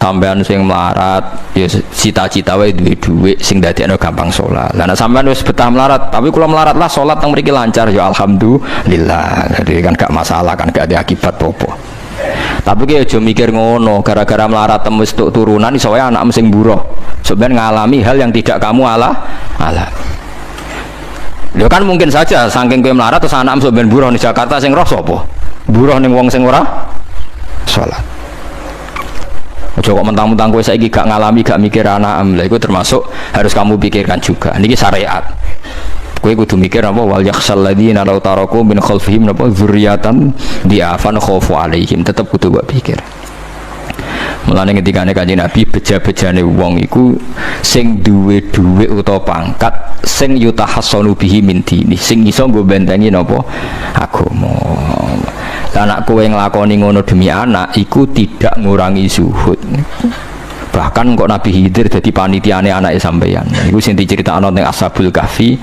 Sampean sing melarat ya cita-cita wae duwe dhuwit sing dadekno gampang salat. Lah nek sampean wis betah melarat, tapi kula melarat lah salat teng mriki lancar ya alhamdulillah. Jadi kan gak masalah kan gak ada akibat apa. Tapi ki aja mikir ngono, gara-gara melarat temu wis turunan iso wae anak sing buruh. Sebenarnya ngalami hal yang tidak kamu alami. Lho kan mungkin saja saking kowe melarat terus anak sampean buruh di Jakarta sing roh sapa? Buruh ning wong sing ora salat. Ojo kok mentang-mentang kowe saiki gak ngalami, gak mikir anak am. Lah iku termasuk harus kamu pikirkan juga. Niki syariat. Kowe kudu mikir apa wal yakhsal ladzina law taraku min khalfihim napa dzurriatan di'afan khaufu alaihim. Tetep kudu mbok pikir. Mulane ketikane Kanjeng Nabi beja-bejane wong iku sing duwe dhuwit utawa pangkat sing yutahassanu bihi min dini, sing iso nggo bentengi napa agama. Lah anak kowe nglakoni ngono demi anak iku tidak ngurangi zuhud. Bahkan kok Nabi Khidir dadi panitiane anake sampeyan. Iku sing diceritakno ning Ashabul Kahfi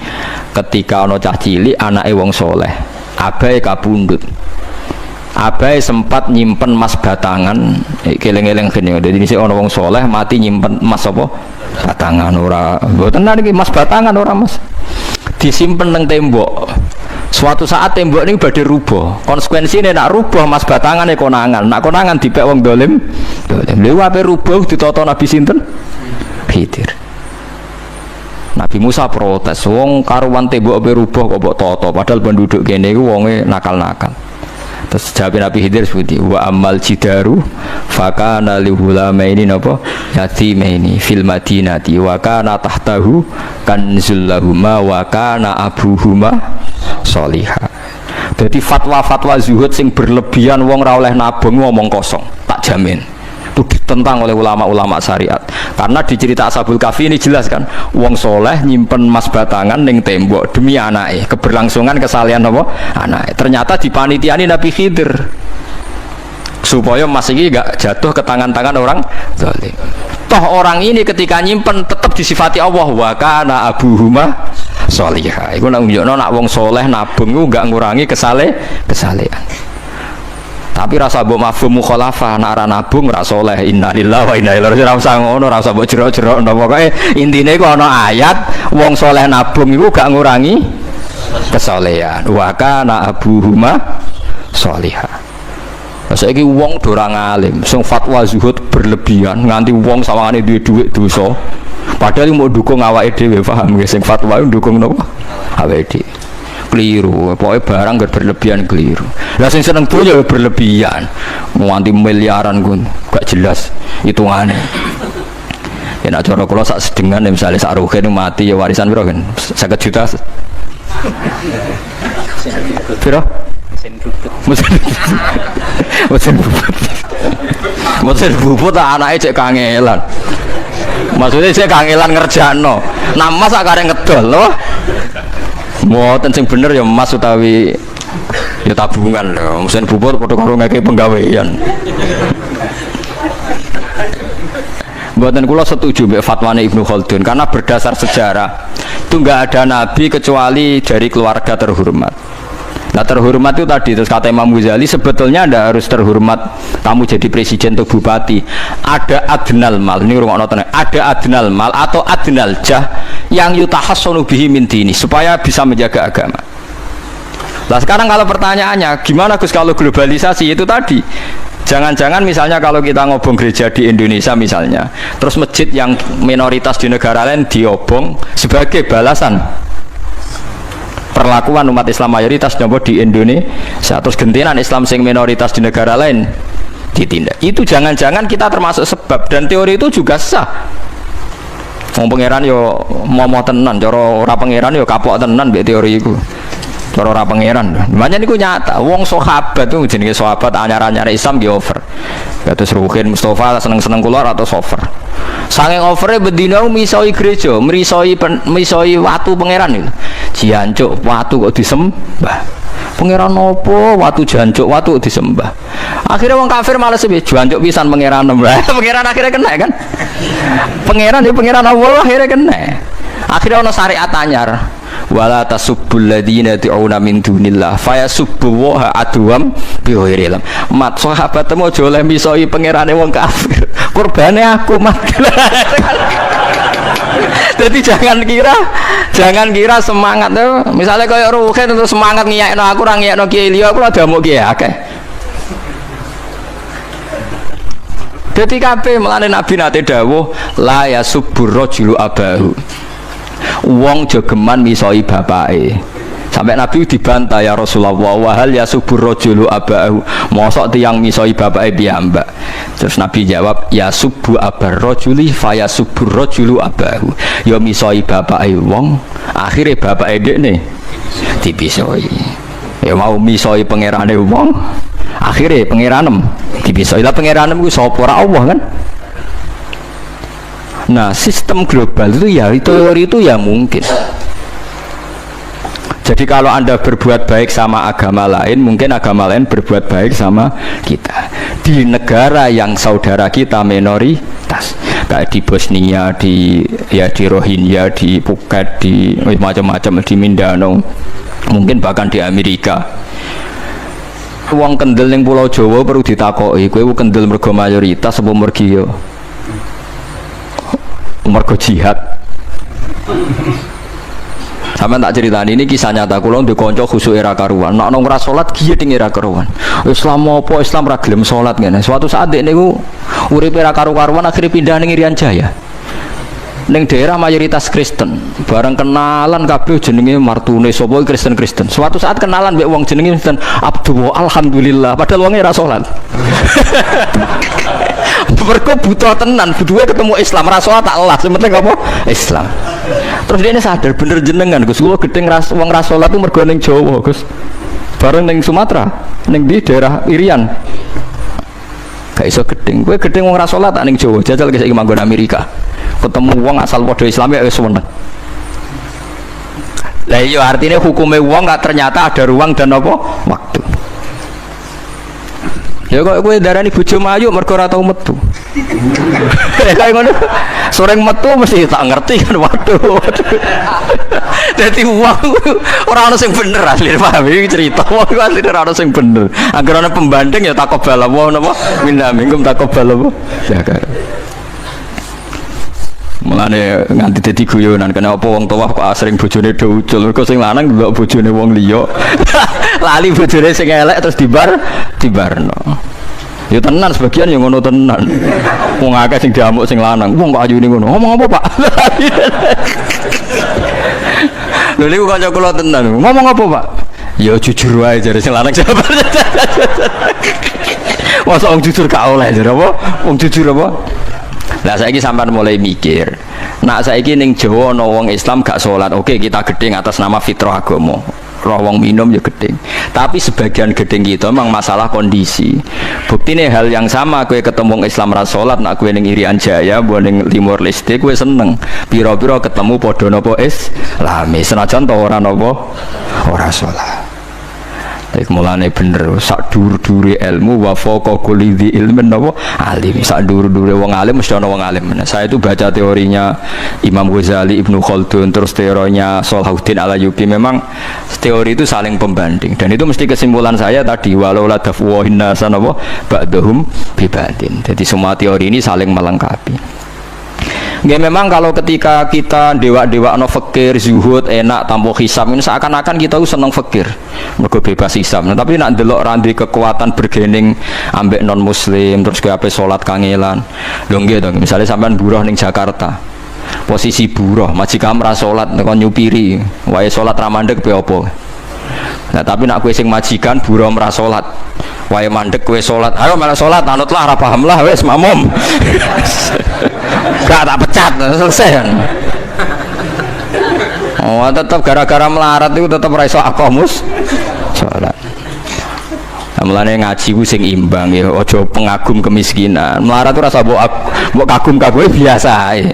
ketika ana cah cilik anake wong saleh, abahe kabundut. Abai sempat nyimpen emas batangan, keleng-keleng gini. Jadi ini ana wong soleh mati nyimpen emas apa? Batangan ora. Mboten niki emas batangan ora Mas. Disimpen nang tembok. Suatu saat tembok ini badhe rubuh. Konsekuensine nak rubuh emas batangane konangan. Nak konangan dipek wong dolim. Lha ape rubuh ditata Nabi sinten? Khidir. Nabi Musa protes, wong karuan tembok ape rubuh kok mbok tata padahal penduduk kene iku wonge nakal-nakal. Terus jawab Nabi Khidir seperti wa amal jidaru fakana lihulamaini napa yatimaini fil madinati wa kana tahtahu kanzul lahuma wa kana abuhuma sholihah. Jadi fatwa-fatwa zuhud sing berlebihan wong ra oleh nabung ngomong kosong, tak jamin. Itu ditentang oleh ulama-ulama syariat. Karena di cerita Ashabul Kahfi ini jelas kan, wong soleh nyimpen emas batangan ning tembok demi anake, keberlangsungan kesalihan apa? Anake. Ternyata dipanitiani Nabi Khidir. Supaya emas ini enggak jatuh ke tangan-tangan orang zalim. Toh orang ini ketika nyimpen tetap disifati Allah wa kana abuhuma sholihah. Iku nak nunjukno nak wong soleh nabung iku enggak ngurangi kesalehan. Tapi rasa mbok mafhum mukhalafah nek ora nabung ora saleh. Innalillahi wa inna ilaihi raji'un. Ora usah ngono, ora usah mbok jero-jero. Pokoke intine iku ana ayat wong saleh nabung iku gak ngurangi kesalehan. Wa kana abuhuma sholihah. Saiki wong do ora ngalim, sing fatwa zuhud berlebihan nganti wong sawangane duwe dhuwit dosa. Padahal mau dukung awake dhewe, paham nggih sing fatwa dukung napa? Awake dhewe. Keliru, pokoknya barang gak berlebihan keliru. Lah sing seneng dunya berlebihan, nganti miliaran pun gak jelas hitungannya. Ya nak cara kula sak sedengan misalnya sak ruhen mati ya warisan piro kan? 50 juta. Piro? Mesin bubut anake cek kangelan. Maksudnya saya kangelan ngerjakno. Nama sak karek ngedol loh. Mboten sing bener ya emas utawi ya tabungan lho. Mesin bubut padha karo ngeke penggawean. Mboten kula setuju mbek fatwane Ibnu Khaldun karena berdasar sejarah itu enggak ada nabi kecuali dari keluarga terhormat. Nah terhormat itu tadi terus kata Imam Ghazali sebetulnya Anda harus terhormat kamu jadi presiden atau bupati. Ada adnal mal, ini rungokno tenan. Ada adnal mal atau adnal jah yang yutahassanu bihi min dini supaya bisa menjaga agama. Nah sekarang kalau pertanyaannya gimana Gus kalau globalisasi itu tadi? Jangan-jangan misalnya kalau kita ngobong gereja di Indonesia misalnya, terus masjid yang minoritas di negara lain diobong sebagai balasan perlakuan umat Islam mayoritas nyoba di Indonesia, terus gentinan Islam sing minoritas di negara lain ditindak. Itu jangan-jangan kita termasuk sebab dan teori itu juga sah. Wong pangeran yo momo tenan, cara ora pangeran yo kapok tenan mbek teori iku. Cara ora pangeran. Makanya niku nyata, wong sahabat tuh jenenge sahabat anyar-anyar Islam nggih over. Kados Ruhin Mustafa seneng-seneng kula atau over. Saking overe bedina misoi gereja, misoi watu pangeran niku. Jancuk watu kok disembah. Pangeran nopo watu jancuk watu disembah. Akhirnya wong kafir malah sih jancuk pisan pangeran. Pangeran akhirnya kena kan? Pangeran ya pangeran Allah akhirnya kena. Akhirnya ono syariat anyar. wala tasubbul ladzina tu'una min dunillah fayasubbu wa adwam bighairi ilm. Mat sahabat temu aja oleh misoi pangerane wong kafir. Kurbane aku mat. Jadi jangan kira semangat tuh. Misalnya kayak Ruhin terus semangat ngiyakno aku ora ngiyakno Kiai liya aku ora mau Kiai akeh. Dadi kabeh melane Nabi nate dawuh la yasubbur rajulu abahu. Wong jogeman misoi bapake. Sampai Nabi dibantah ya Rasulullah wa hal yasubbur rajulu abahu. Mosok tiyang misoi bapake piyambak. Terus Nabi jawab ya subbu abar rajuli fayasubbur rajulu abahu. Ya misoi bapake wong, akhire bapake dekne dipisoi. Ya mau misoi pangerane wong, akhirnya pengiranem dipisoi. Lah pengiranem ku sapa ora Allah kan. Nah sistem global itu ya teori itu ya mungkin. Jadi kalau Anda berbuat baik sama agama lain, mungkin agama lain berbuat baik sama kita. Di negara yang saudara kita minoritas, kayak di Bosnia, di Rohingya, di Phuket, di macam-macam, di Mindanao, mungkin bahkan di Amerika. Wong kendel ning Pulau Jawa perlu ditakoki, kowe kendel mergo mayoritas apa mergi yo? Mergo jihad. Sampeyan tak ceritani ini kisah nyata kula ndek kanca khusuk era karuan. Nek ana ora salat giye ning era karuan. Islam apa Islam ra gelem salat ngene. Suatu saat dek niku uripe era karuan akhire pindah ning Irian Jaya. Ning daerah mayoritas Kristen. Bareng kenalan kabeh jenenge martune sapa Kristen. Suatu saat kenalan mbek wong jenenge Kristen Abdul alhamdulillah padahal wonge ora salat. Mergo butuh tenan, butuhe ketemu Islam ra salat tak elas, penting apa? Islam. Terus dia ini sadar bener jenengan Gus, kula gedeng wong ra salat ku mergo ning Jawa, Gus. Bareng ning Sumatera, ning di daerah Irian. Gak iso gedeng. Kowe gedeng wong ra salat tak ning Jawa, jajal iki manggon Amerika. Ketemu wong asal padha Islam ya wis seneng. Lah iya artinya hukumnya wong gak ternyata ada ruang dan apa? Waktu. Ya kok kowe darani bojo mayu mergo ora tau metu. Kayak ngono. Soreng metu mesti tak ngerti kan waduh. Dadi wong ora ono sing bener asli paham iki cerita wong asli ora ono sing bener. Angger ana pembanding ya takobal apa napa? Minna minkum takobal apa? Ya kan. Mulane nganti dadi guyonan kena apa wong tuwa kok asring bojone do ucul mergo sing lanang ndelok bojone wong liya. Lali bojone sing elek terus dibarno. Ya tenan sebagian yang ngono tenan. Wong akeh sing diamuk sing lanang. Wong kok ayune ngono. Ngomong apa, Pak? Lho niku kanca kula tenan. Ngomong apa, Pak? Ya jujur wae jare sing lanang jawab. Masa wong jujur gak oleh jare apa? Wong jujur apa? Lah saiki sampean mulai mikir. Nak saiki ning Jawa ana wong Islam gak salat. Oke, kita gedeng atas nama fitrah agama. Roh wong minum ya gedeng. Tapi sebagian gedeng kita memang masalah kondisi. Buktine hal yang sama kowe ketemu Islam ra salat, nak kowe ning Irian Jaya, mbok ning Timor Leste kowe seneng. Pira-pira ketemu padha napa Islami. Senajan to ora napa ora salat. Iku mulane bener sak dur-dure ilmu wa faqa kulli ilmin napa alim. Sak dur-dure wong alim mesti ana wong alim. Saya itu baca teorinya Imam Ghazali, Ibnu Khaldun, terus teorinya Salahuddin Al-Ayyubi. Memang teori itu saling pembanding dan itu mesti kesimpulan saya tadi walau la dafwahin nasan apa ba'dhum bibadin. Jadi semua teori ini saling melengkapi. Ya memang kalau ketika kita dewa-dewa no fakir, zuhud, enak, tanpa hisab ini seakan-akan kita seneng fakir mergo bebas hisab. Nah, tapi nak delok randi kekuatan bergening ambek non muslim terus ke ape salat kangelan. Lho nggih to, misale sampean buruh ning Jakarta. Posisi buruh, majikan ra salat nek nyupiri, wae salat ra mandeg pe apa. Nah, tapi nak kowe sing majikan buruh ra salat. Wae mandek kowe salat. Ayo malah salat anutlah ra paham lah wis makmum. Gak tak pecat selesai kan. Oh tetap gara-gara melarat itu tetap raiso akomus sholat. Mulane ngaji ku sing imbang ya, ojo pengagum kemiskinan. Melarat itu rasa mbok kagum-kagum biasa ae.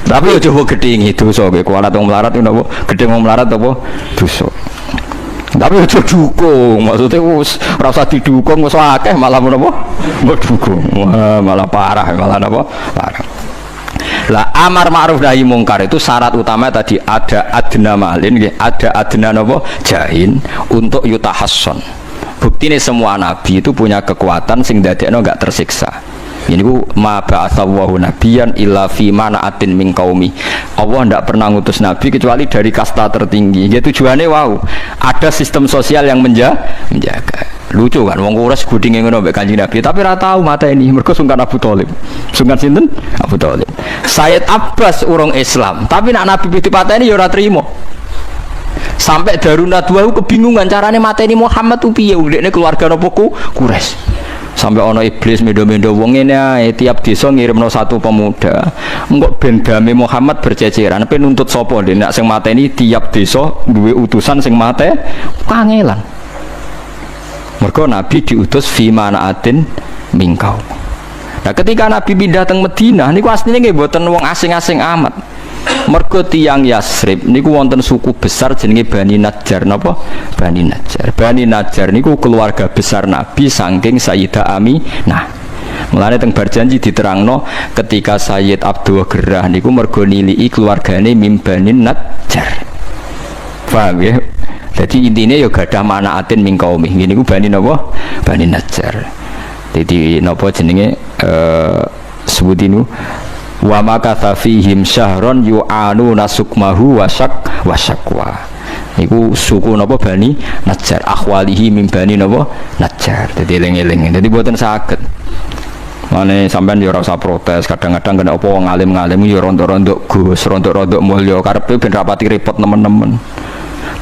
Tapi ojo mbok gedhingi dosa kowe kualat wong melarat itu napa gedhe wong melarat apa dosa. Tapi ojo dukung, maksudnya ora usah didukung wis akeh malah menapa mbok dukung. Wah, malah parah, malah napa? Parah. Lah amar ma'ruf nahi mungkar itu syarat utama tadi ada adna malin, ada adna nopo jahin untuk yutahasson. Buktine semua nabi itu punya kekuatan sing dadekno enggak tersiksa. Ini ku ma ba'atsallahu nabiyyan illa fi mana'atin min qaumi. Allah tidak pernah ngutus nabi kecuali dari kasta tertinggi. Ya tujuannya wow, ada sistem sosial yang menjaga. Lucu kan wong Quraisy gudinge ngono mbek Kanjeng Nabi, tapi ora tahu mata ini mergo sungkan Abu Thalib. Sungkan sinten? Abu Thalib. Sayyid Abbas urung Islam, tapi nak Nabi dipateni ya ora trimo. Sampai Darun Nadwa kebingungan carane mateni Muhammad ku piye, ndekne keluarga napa ku Quraisy. Sampai ono iblis mendo-mendo wong ngene ae tiap desa ngirimno satu pemuda. Engko ben dame Muhammad berceceran, pe nuntut sapa ndek nek sing mateni tiap desa duwe utusan sing mate kangelan. Mergo Nabi diutus fi manaatin mingkau. Nah, ketika Nabi pindah teng Madinah niku asline nggih mboten wong asing-asing amat. Mergo tiyang Yasrib niku wonten suku besar jenenge Bani Najjar napa? Bani Najjar. Bani Najjar niku keluarga besar Nabi saking Sayyidah Aminah. Mulane teng Barjanji diterangno ketika Sayyid Abdul Gerah niku mergo niliki keluargane mim Bani Najjar. Paham ya? Jadi intinya ya gadah manaatin min qaumi. Niku Bani napa? Bani Najjar. Jadi napa jenenge sebut ini wa makatha fihim syahron yu'anu nasukmahu wasyakwa. Iku suku napa Bani Najjar akhwalihi min Bani napa Najjar. Dadi eling-eling. Dadi mboten saged. Mane sampean ya ora usah protes, kadang-kadang kena apa wong alim-alim ya rontok-rontok Gus, rontok-rontok mulya karepe ben rapati repot temen-temen.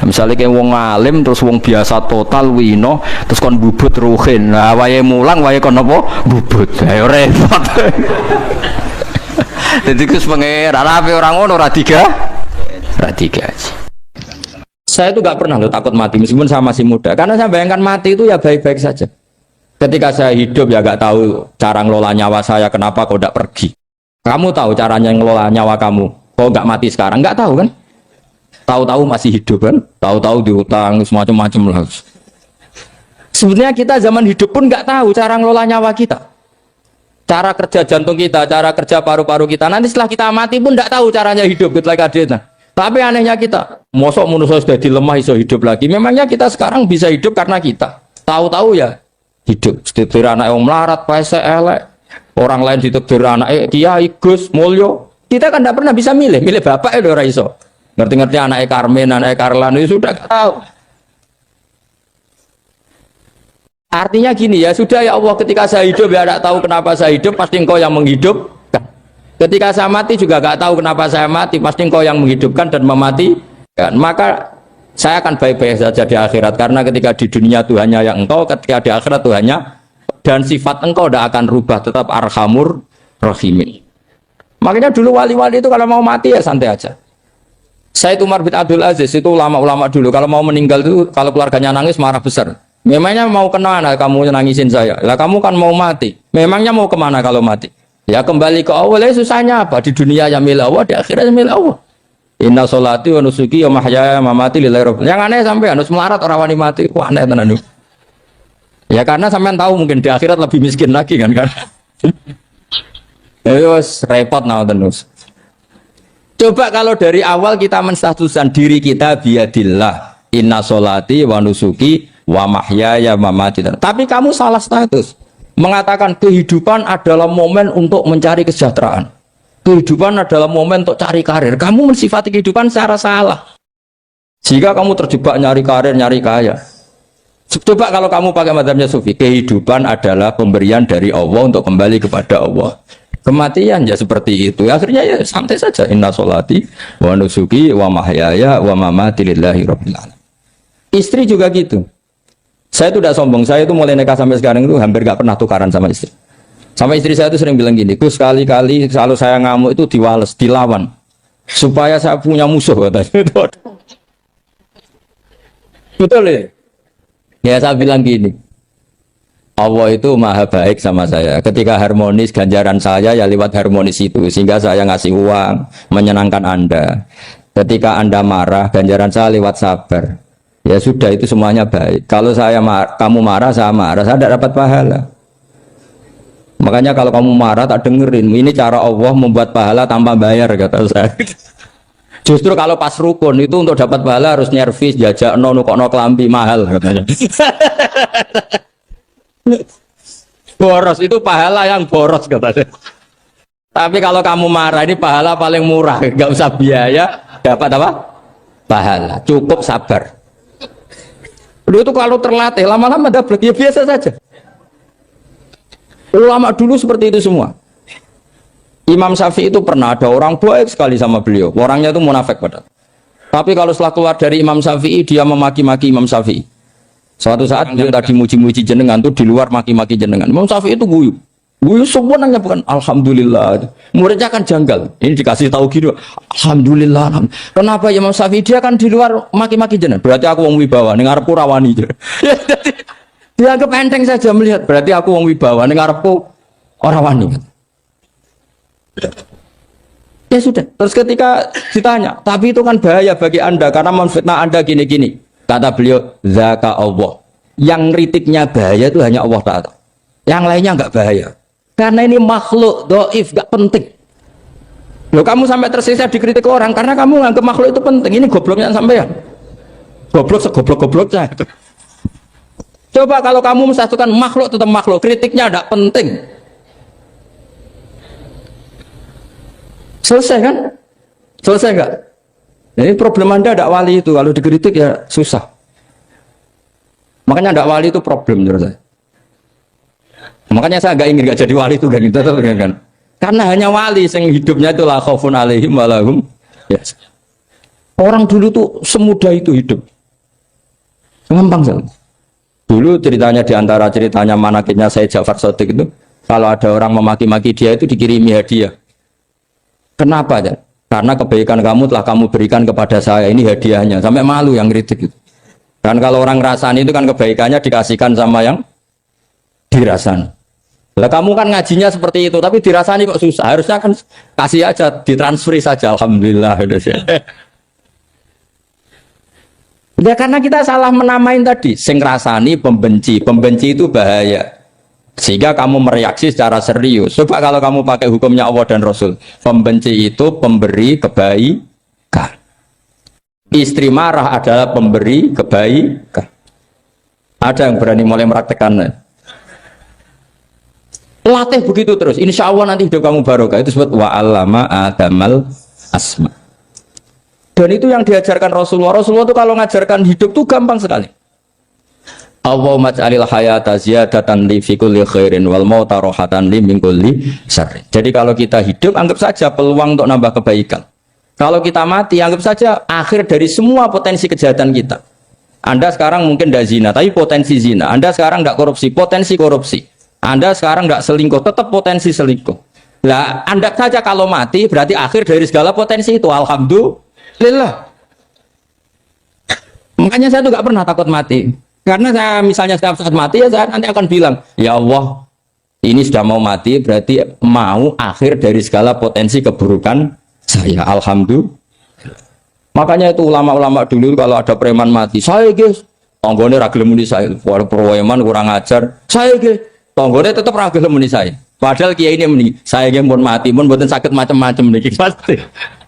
Misalnya kayak wong alim terus wong biasa total wino terus kon bubut ruhin. Nah, wae mulang wae kon apa bubut. Ayo repot. Jadi kus pengeran apa orang ngono radiga. Saya itu nggak pernah loh takut mati meskipun saya masih muda. Karena saya bayangkan mati itu ya baik-baik saja. Ketika saya hidup ya nggak tahu cara ngelola nyawa saya, kenapa kau tidak pergi. Kamu tahu caranya ngelola nyawa kamu, kau nggak mati sekarang, nggak tahu kan? Tahu-tahu masih hidup kan? Tahu-tahu diutang semacam-macam lah. Sebenarnya kita zaman hidup pun nggak tahu cara ngelola nyawa kita. Cara kerja jantung kita, cara kerja paru-paru kita. Nanti setelah kita mati pun tidak tahu caranya hidup gitu like adena. Tapi anehnya kita, mosok manusia sudah dilemah iso hidup lagi. Memangnya kita sekarang bisa hidup karena kita. Tahu-tahu ya hidup. Ditekdir anak yang melarat, paese elek. Orang lain ditekdir anak Kiai Gus Mulyo. Kita kan tidak pernah bisa milih bapak itu ora iso. Ngerti-ngerti anak Karmen, anak Karlan itu sudah tahu. Artinya gini ya, sudah ya Allah, ketika saya hidup ya tidak tahu kenapa saya hidup, pasti engkau yang menghidupkan. Ketika saya mati juga tidak tahu kenapa saya mati, pasti engkau yang menghidupkan dan mematikan. Maka saya akan baik-baik saja di akhirat, karena ketika di dunia Tuhannya yang engkau, ketika di akhirat Tuhannya, dan sifat engkau tidak akan rubah, tetap arhamur rahimin. Makanya dulu wali-wali itu kalau mau mati ya santai aja. Sayyid Umar bin Abdul Aziz itu ulama-ulama dulu, kalau mau meninggal itu kalau keluarganya nangis marah besar. Memangnya mau kemana kamu nangisin saya? Lah kamu kan mau mati. Memangnya mau kemana kalau mati? Ya kembali ke Allah. Susahnya apa? Di dunia ya milik Allah, di akhirat milik Allah. Inna sholati wa nusuki wa mahyaya wa mamati lillahi rabbil. Yang aneh sampai harus melarat orang wani mati. Wah aneh tenan. Ya karena sampean tahu mungkin di akhirat lebih miskin lagi kan. Terus repot nah terus. Coba kalau dari awal kita menstatuskan diri kita biadillah. Inna sholati wa nusuki wa mahyaya mamati. Tapi kamu salah status. Mengatakan kehidupan adalah momen untuk mencari kesejahteraan. Kehidupan adalah momen untuk cari karir. Kamu mensifati kehidupan secara salah. Jika kamu terjebak nyari karir, nyari kaya. Coba kalau kamu pakai mazhabnya Sufi, kehidupan adalah pemberian dari Allah untuk kembali kepada Allah. Kematian ya seperti itu. Akhirnya ya santai saja. Inna sholati wa nusuki wa mahyaya wa mamati lillahi rabbil alamin. Istri juga gitu. Saya itu tidak sombong, saya itu mulai nikah sampai sekarang itu hampir gak pernah tukaran sama istri. Sama istri saya itu sering bilang gini, Gus sekali-kali kalau saya ngamuk itu diwales, dilawan. Supaya saya punya musuh katanya. Betul ya? Ya saya bilang gini, Allah itu maha baik sama saya. Ketika harmonis, ganjaran saya ya lewat harmonis itu. Sehingga saya ngasih uang, menyenangkan Anda. Ketika Anda marah, ganjaran saya lewat sabar. Ya sudah itu semuanya baik. Kalau kamu marah, saya tidak dapat pahala. Makanya kalau kamu marah tak dengerin, ini cara Allah membuat pahala tanpa bayar kata saya. Justru kalau pas rukun itu untuk dapat pahala harus nyervis, jajak nukok kelambi mahal katanya. Boros itu pahala yang boros katanya. Tapi kalau kamu marah ini pahala paling murah, nggak usah biaya, dapat apa? Pahala, cukup sabar. Lu itu kalau terlatih lama-lama dapat ya biasa saja. Ulama dulu seperti itu semua. Imam Syafi'i itu pernah ada orang baik sekali sama beliau, orangnya itu munafik padahal. Tapi kalau setelah keluar dari Imam Syafi'i dia memaki-maki Imam Syafi'i. Suatu saat dia tadi muji-muji jenengan tuh di luar maki-maki jenengan. Imam Syafi'i itu guyu. Guyu sebenarnya bukan alhamdulillah. Muridnya kan janggal. Ini dikasih tahu gitu. Alhamdulillah. Kenapa Imam Syafi'i dia kan di luar maki-maki jenengan? Berarti aku wong wibawa ning ngarepku rawani. Dianggap enteng saja melihat. Berarti aku wong wibawa ning ngarepku ora wani. Ya sudah. Terus ketika ditanya, tapi itu kan bahaya bagi Anda karena memfitnah Anda gini-gini. Kata beliau, zaka Allah. Yang kritiknya bahaya itu hanya Allah Ta'ala. Yang lainnya enggak bahaya. Karena ini makhluk doif, gak penting. Loh kamu sampai tersisa dikritik orang karena kamu nganggap makhluk itu penting. Ini gobloknya sampean. Goblok segoblok-gobloknya. Coba kalau kamu mensatukan makhluk tetap makhluk, kritiknya gak penting. Selesai kan? Selesai enggak? Ini problem Anda ada wali itu, kalau dikritik ya susah. Makanya ada wali itu problem menurut saya. Makanya saya agak ingin gak jadi wali itu kan. Karena hanya wali yang hidupnya itu la khaufun alaihim walahum. Yes. Orang dulu tuh semudah itu hidup. Gampang sekali. Dulu ceritanya diantara ceritanya manakibnya Said Ja'far Shadiq itu, kalau ada orang memaki-maki dia itu dikirimi hadiah. Kenapa ya? Karena kebaikan kamu telah kamu berikan kepada saya, ini hadiahnya. Sampai malu yang kritik itu. Dan kalau orang rasani itu kan kebaikannya dikasihkan sama yang dirasani. Lah kamu kan ngajinya seperti itu, tapi dirasani kok susah. Harusnya kan kasih aja, ditransferi saja. Alhamdulillah. Ya karena kita salah menamain tadi. Sing rasani pembenci, pembenci itu bahaya. Sehingga kamu mereaksi secara serius. Coba kalau kamu pakai hukumnya Allah dan Rasul, pembenci itu pemberi kebaikan. Istri marah adalah pemberi kebaikan. Ada yang berani mulai meraktekannya. Latih begitu terus, insya Allah nanti hidup kamu barokah. Itu disebut wa'allama adamal asma. Dan itu yang diajarkan Rasulullah. Rasulullah itu kalau ngajarkan hidup tuh gampang sekali. Allahumma ja'alil hayata ziyadatan li fi kulli khairin wal mauta rohatan li min kulli syarrin. Jadi kalau kita hidup anggap saja peluang untuk nambah kebaikan. Kalau kita mati anggap saja akhir dari semua potensi kejahatan kita. Anda sekarang mungkin tidak zina tapi potensi zina. Anda sekarang tidak korupsi, potensi korupsi. Anda sekarang nggak selingkuh, tetap potensi selingkuh. Lah, Anda saja kalau mati berarti akhir dari segala potensi itu. Alhamdulillah. Makanya saya tuh nggak pernah takut mati. Karena saya misalnya setiap saat mati ya saya nanti akan bilang, ya Allah, ini sudah mau mati berarti mau akhir dari segala potensi keburukan saya. Alhamdulillah. Makanya itu ulama-ulama dulu kalau ada preman mati, saya guys, tonggone ra gelem muni saya, preman kurang ajar. Saya guys, tonggone tetap ra gelem muni saya. Padahal kiai ini muni, saya yang pun mati pun mboten sakit macam-macam niki pasti.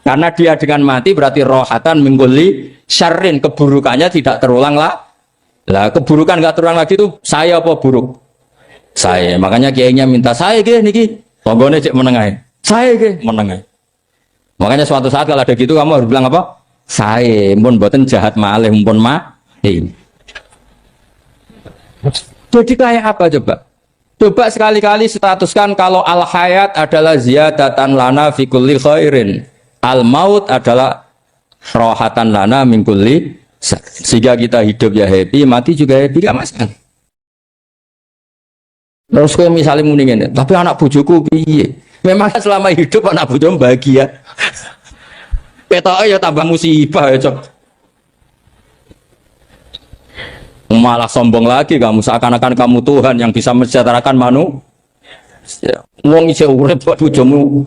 Karena dia dengan mati berarti rohatan mingguli syarrin, keburukannya tidak terulang lah. Lah keburukan nggak terulang lagi itu saya apa buruk? Saya. Makanya kiainya minta saya ge niki, tonggone cek menengai. Saya ge menengai. Makanya suatu saat kalau ada gitu kamu harus bilang apa? Saya pun mboten jahat malih pun mati. Jadi kayak apa coba? Coba sekali-kali statuskan kalau al-hayat adalah ziyadatan lana fi kulli khairin. Al-maut adalah rohatan lana min kulli syarr. Sehingga kita hidup ya happy, mati juga happy, gak masalah. Terus kalau misalnya mendingin, tapi anak bojoku piye? Memang selama hidup anak bojomu bahagia. Petoke ya tambah musibah ya, Cok. Malah sombong lagi kamu, seakan-akan kamu Tuhan yang bisa mensejahterakan manusia. Wong isih urip buat bojomu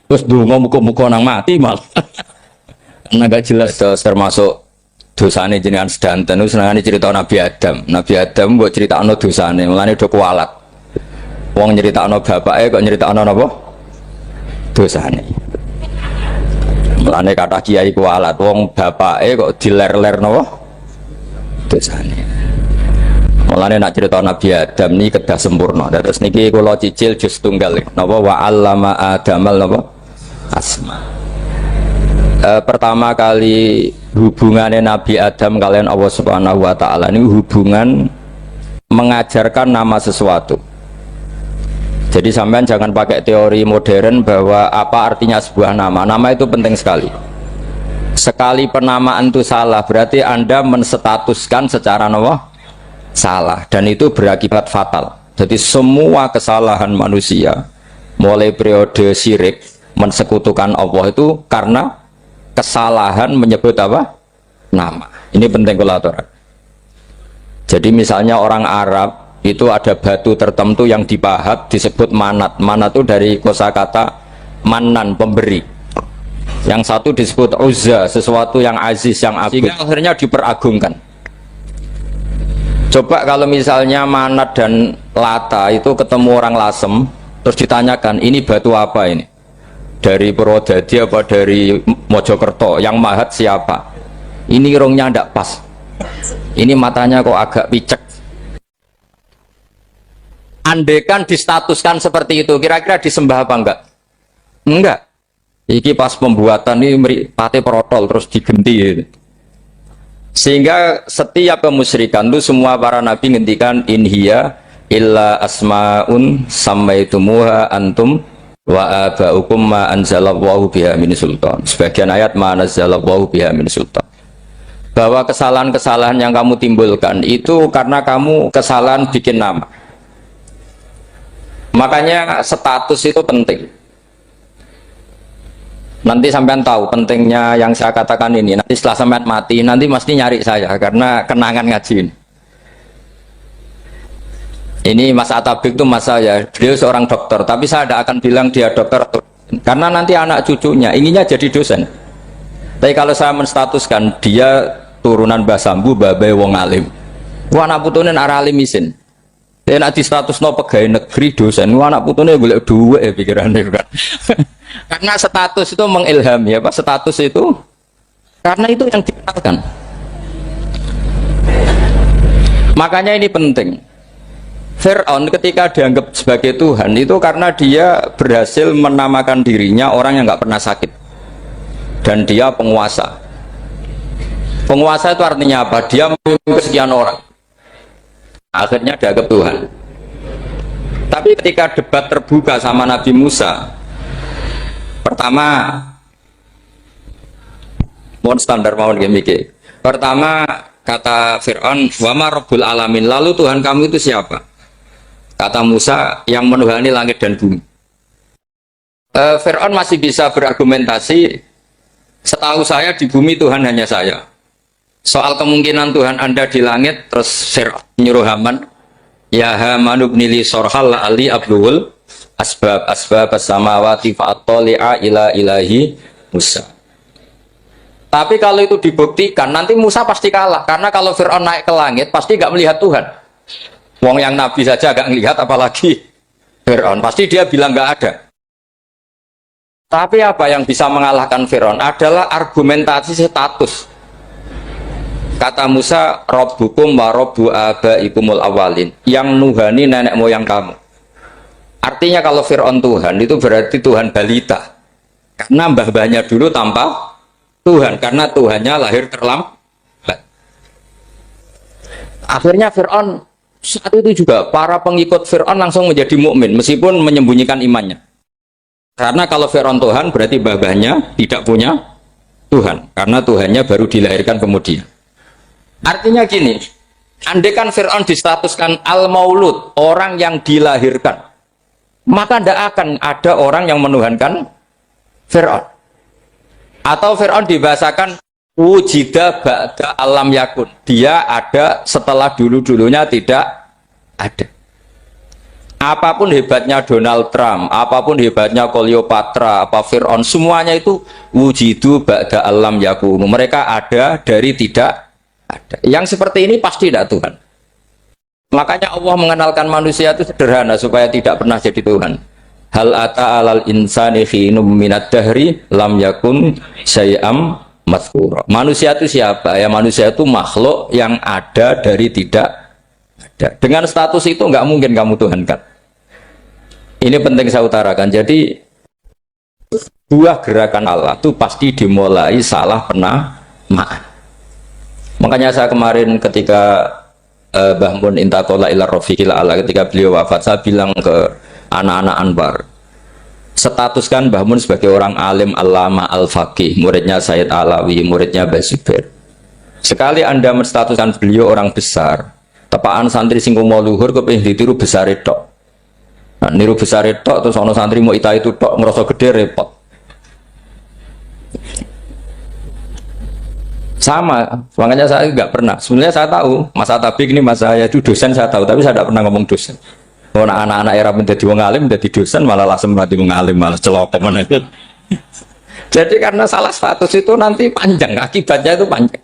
terus ndonga muga-muga nang mati malah. Nah gak jelas termasuk dosane jenengan sedanten senengane cerita Nabi Adam. Nabi Adam mbok critakno dosane, mulane do kualat. Wong nyeritakno bapake kok nyeritakno napa? Dosane. Mulane kata kiai kualat wong bapake kok diler-ler napa? Dosane. Mulane nak cerita Nabi Adam ini kedah sempurna. Terus niki kula cicil juz tunggal napa wa 'allama Adamal napa? Asma. Pertama kali hubungannya Nabi Adam kalian Allah Subhanahu wa taala ini hubungan mengajarkan nama sesuatu. Jadi sampean jangan pakai teori modern bahwa apa artinya sebuah nama. Nama itu penting sekali. Sekali penamaan itu salah, berarti Anda menstatuskan secara salah, dan itu berakibat fatal. Jadi semua kesalahan manusia, mulai periode syirik, mensekutukan Allah itu karena kesalahan menyebut apa? Nama. Ini penting kolaboran. Jadi misalnya orang Arab itu ada batu tertentu yang dipahat disebut manat. Manat itu dari kosakata manan, pemberi. Yang satu disebut uzza, sesuatu yang aziz, yang agung. Sehingga akhirnya diperagungkan. Coba kalau misalnya Manat dan Lata itu ketemu orang Lasem, terus ditanyakan, ini batu apa ini? Dari Purwodadi apa dari Mojokerto? Yang mahat siapa? Ini irungnya tidak pas. Ini matanya kok agak picek. Andekan distatuskan seperti itu, kira-kira disembah apa enggak? Enggak. Iki pas pembuatan ini pate protol terus digenti gitu. Sehingga setiap kemusyrikan itu semua para nabi ngendikan inhiya illa asmaun sammaitumuha antum wa abaukum ma anzalallahu biha min sultan. Sebagian ayat ma anzalallahu biha min sultan. Bahwa kesalahan-kesalahan yang kamu timbulkan itu karena kamu kesalahan bikin nama. Makanya status itu penting. Nanti sampean tahu pentingnya yang saya katakan ini. Nanti setelah sampean mati, nanti mesti nyari saya karena kenangan ngaji ini. Ini Mas Atabik itu mas saya, beliau seorang dokter, tapi saya tidak akan bilang dia dokter karena nanti anak cucunya inginnya jadi dosen. Tapi kalau saya menstatuskan dia turunan Mbah Sambu, babai wong alim. Wah anak putune arah alim isin. Dia nak di status no pegawai negeri dosen. Wah anak putune boleh dua pikirannya kan. Karena status itu mengilhami ya Pak, status itu karena itu yang dikenalkan. Makanya ini penting. Fir'aun ketika dianggap sebagai Tuhan itu karena dia berhasil menamakan dirinya orang yang nggak pernah sakit dan dia penguasa. Penguasa itu artinya apa? Dia memimpin sekian orang. Akhirnya dianggap Tuhan. Tapi ketika debat terbuka sama Nabi Musa, pertama mohon standar mohon gimmick. Pertama kata Fir'aun, "Wama Rabbul Alamin." Lalu Tuhan kamu itu siapa? Kata Musa, yang menuhani langit dan bumi. Fir'aun masih bisa berargumentasi, setahu saya di bumi Tuhan hanya saya. Soal kemungkinan Tuhan Anda di langit, terus Fir'aun nyuruh Haman, ya Haman ibnili sorhal ali abluhul asbab as-samawati fa'attali'a ila ilahi Musa. Tapi kalau itu dibuktikan, nanti Musa pasti kalah. Karena kalau Fir'aun naik ke langit, pasti nggak melihat Tuhan. Wong yang Nabi saja nggak ngelihat, apalagi Fir'aun. Pasti dia bilang nggak ada. Tapi apa yang bisa mengalahkan Fir'aun adalah argumentasi status. Kata Musa, Rabbukum wa Rabbu abaikumul awalin. Yang nuhani nenek moyang kamu. Artinya kalau Fir'aun Tuhan, itu berarti Tuhan balita. Karena mbah-mbahnya dulu tanpa Tuhan. Karena Tuhannya lahir terlambat. Akhirnya Fir'aun saat itu juga para pengikut Fir'aun langsung menjadi mukmin meskipun menyembunyikan imannya. Karena kalau Fir'aun Tuhan berarti mbah-mbahnya tidak punya Tuhan. Karena Tuhannya baru dilahirkan kemudian. Artinya gini, andaikan Fir'aun distatuskan al-maulud, orang yang dilahirkan, maka tidak akan ada orang yang menuhankan Fir'aun. Atau Fir'aun dibahasakan wujida ba'da alam yakun, dia ada setelah dulu-dulunya tidak ada. Apapun hebatnya Donald Trump, apapun hebatnya Cleopatra, apa Fir'aun, semuanya itu wujidu ba'da alam yakun, mereka ada dari tidak ada. Yang seperti ini pasti tidak Tuhan. Makanya Allah mengenalkan manusia itu sederhana supaya tidak pernah jadi Tuhan. Hal ata alal insani khinum minad dahri lam yakun syai'am mazkura. Manusia itu siapa? Ya manusia itu makhluk yang ada dari tidak ada. Dengan status itu nggak mungkin kamu tuhankan. Ini penting saya utarakan. Jadi buah gerakan Allah itu pasti dimulai salah penamaan. Makanya saya kemarin ketika Mbah Mun intakola ila rofiqil ala, ketika beliau wafat, saya bilang ke anak-anak Anwar, statuskan Mbah Mun sebagai orang alim, allama, al-faqih, muridnya Sayyid Alawi, muridnya Mbah Zubair. Sekali Anda menstatuskan beliau orang besar, tepaan santri sing mau luhur kepengin ditiru besar itu. Nah, niru besar itu terus ono santri mau ita itu tok ngerasa gede repot. Sama, makanya saya nggak pernah. Sebenarnya saya tahu, Mas Atabik ini mas saya itu dosen saya tahu, tapi saya tidak pernah ngomong dosen. Oh, anak-anak era menjadi wong alim, menjadi dosen malah langsung menjadi wong alim, malah celaka mana itu. Jadi karena salah status itu nanti panjang, akibatnya itu panjang.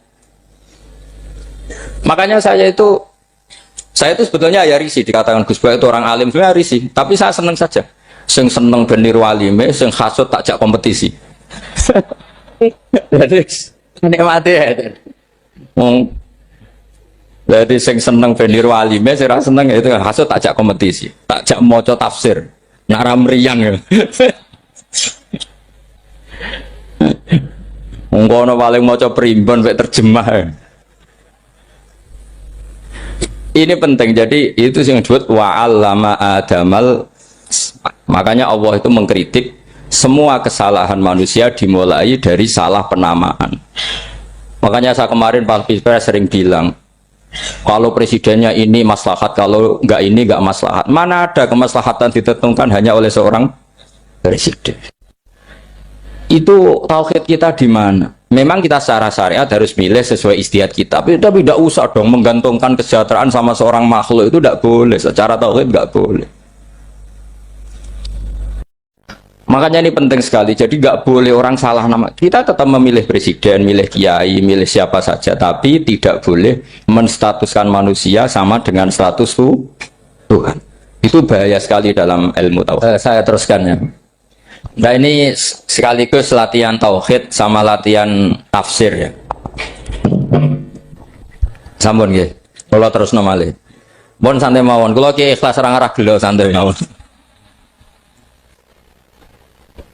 Makanya saya itu sebetulnya ya risih dikatakan Gus Bak itu orang alim, sebenarnya risih. Tapi saya seneng saja. Sing seneng benir walime, sing hasut takjak kompetisi. Jadi nikmati ya. Jadi sing seneng benir walime, sing seneng itu hasut takjak kompetisi, takjak maca tafsir, naram meriang ya. Ngono paling maca primbon mek terjemah. Ini penting, jadi itu yang disebut wa'allama adamal. Makanya Allah itu mengkritik semua kesalahan manusia dimulai dari salah penamaan. Makanya saya kemarin Pak Pilpres sering bilang, kalau presidennya ini maslahat, kalau enggak ini enggak maslahat. Mana ada kemaslahatan ditentukan hanya oleh seorang presiden? Itu tauhid kita di mana? Memang kita secara syariat harus milih sesuai istiadat kita, tapi tidak usah dong menggantungkan kesejahteraan sama seorang makhluk, itu tidak boleh. Secara tauhid tidak boleh. Makanya ini penting sekali. Jadi nggak boleh orang salah nama. Kita tetap memilih presiden, milih kiai, milih siapa saja, tapi tidak boleh menstatuskan manusia sama dengan status Tuhan. Itu bahaya sekali dalam ilmu tauhid. Saya teruskan ya. Nah ini sekaligus latihan tauhid sama latihan tafsir ya. Sampun nggih. Kula terusno malih. Pun santai mawon. Kula ki ikhlas ora ngarah gelo santai mawon.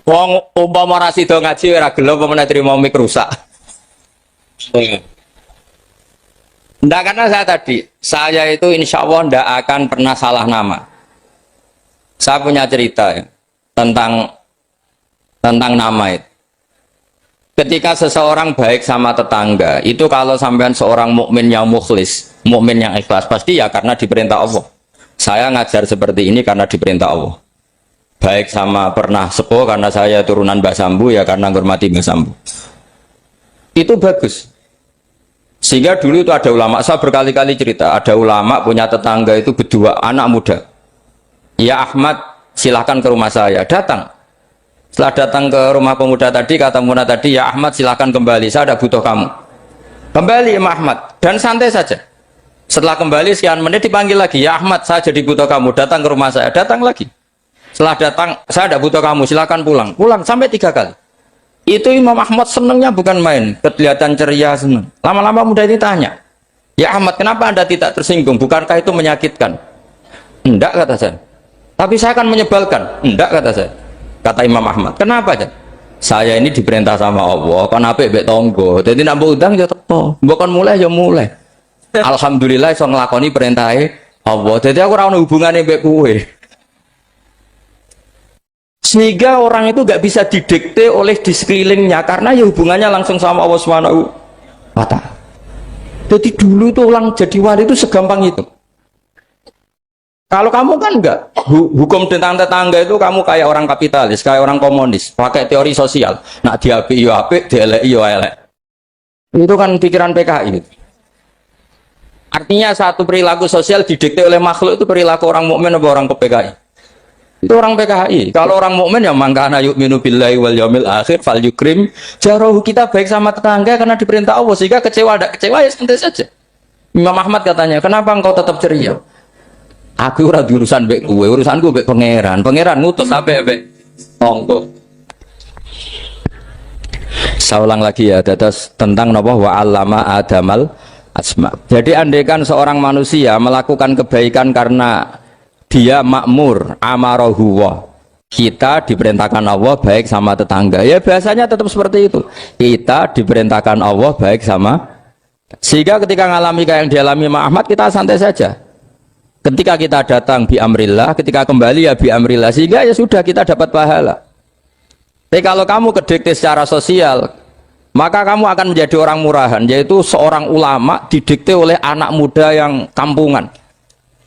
Wong umpama ora sida ngaji ora gelo apa meneh trimo mik rusak. Ndak, karena saya itu insya Allah ndak akan pernah salah nama. Saya punya cerita ya, tentang nama itu. Ketika seseorang baik sama tetangga, itu kalau sampean seorang mukmin yang mukhlis, mukmin yang ikhlas, pasti ya karena diperintah Allah. Saya ngajar seperti ini karena diperintah Allah. Baik sama pernah sepuh karena saya turunan Mbah Sambu, ya karena menghormati Mbah Sambu. Itu bagus. Sehingga dulu itu ada ulama, saya berkali-kali cerita, ada ulama punya tetangga itu berdua anak muda. Ya Ahmad, silahkan ke rumah saya. Datang. Setelah datang ke rumah pemuda tadi, kata pemuda tadi, ya Ahmad silahkan kembali, saya tidak butuh kamu. Kembali Imam Ahmad, dan santai saja. Setelah kembali sekian menit dipanggil lagi, ya Ahmad saya jadi butuh kamu, datang ke rumah saya. Datang lagi. Setelah datang, saya tidak butuh kamu, silahkan pulang. Pulang sampai 3 kali. Itu Imam Ahmad senangnya bukan main, kelihatan ceria senang. Lama-lama muda ini tanya, ya Ahmad kenapa Anda tidak tersinggung, bukankah itu menyakitkan? Enggak, kata saya. Tapi saya akan menyebalkan. Enggak, kata saya. Kata Imam Ahmad, kenapa aja? Saya ini diperintah sama Allah, kan apik mbek tangga. Dadi nek mbok udang ya teko, mbok kon mulai ya mulai. Alhamdulillah iso nglakoni perintahe Allah. Dadi aku ora ono hubungane mbek kowe. Sehingga orang itu nggak bisa didikte oleh di sekelilingnya karena ya hubungannya langsung sama Allah Subhanahu wa Ta'ala. Jadi dulu tuh orang jadi wali itu segampang itu. Kalau kamu kan enggak, hukum tentang tetangga itu kamu kayak orang kapitalis, kayak orang komunis, pakai teori sosial. Nak diapi yo apik, dieleki yo elek. Itu kan pikiran PKI. Artinya satu perilaku sosial didikte oleh makhluk itu perilaku orang mukmin atau orang PKI. Itu orang PKI. Kalau orang mukmin ya mangkana yu'minu billahi wal yaumil akhir fal yukrim jarahu. Kita baik sama tetangga karena diperintah Allah, sehingga kecewa ada kecewa ya santai saja. Imam Ahmad katanya, kenapa engkau tetap ceria? Aku ora urusan mbek kowe, urusanku mbek pangeran. Pangeran ngutus sampe mbek tonggo. Saya ulang lagi ya, terus tentang napa wa 'allama adamal asma. Jadi andaikan seorang manusia melakukan kebaikan karena dia makmur, amarahu wa. Kita diperintahkan Allah baik sama tetangga. Ya biasanya tetap seperti itu. Kita diperintahkan Allah baik sama, sehingga ketika ngalami kayak yang dialami Ahmad, kita santai saja. Ketika kita datang bi amrillah, ketika kembali ya bi amrillah, sehingga ya sudah kita dapat pahala. Tapi kalau kamu kedikte secara sosial, maka kamu akan menjadi orang murahan, yaitu seorang ulama didikte oleh anak muda yang kampungan.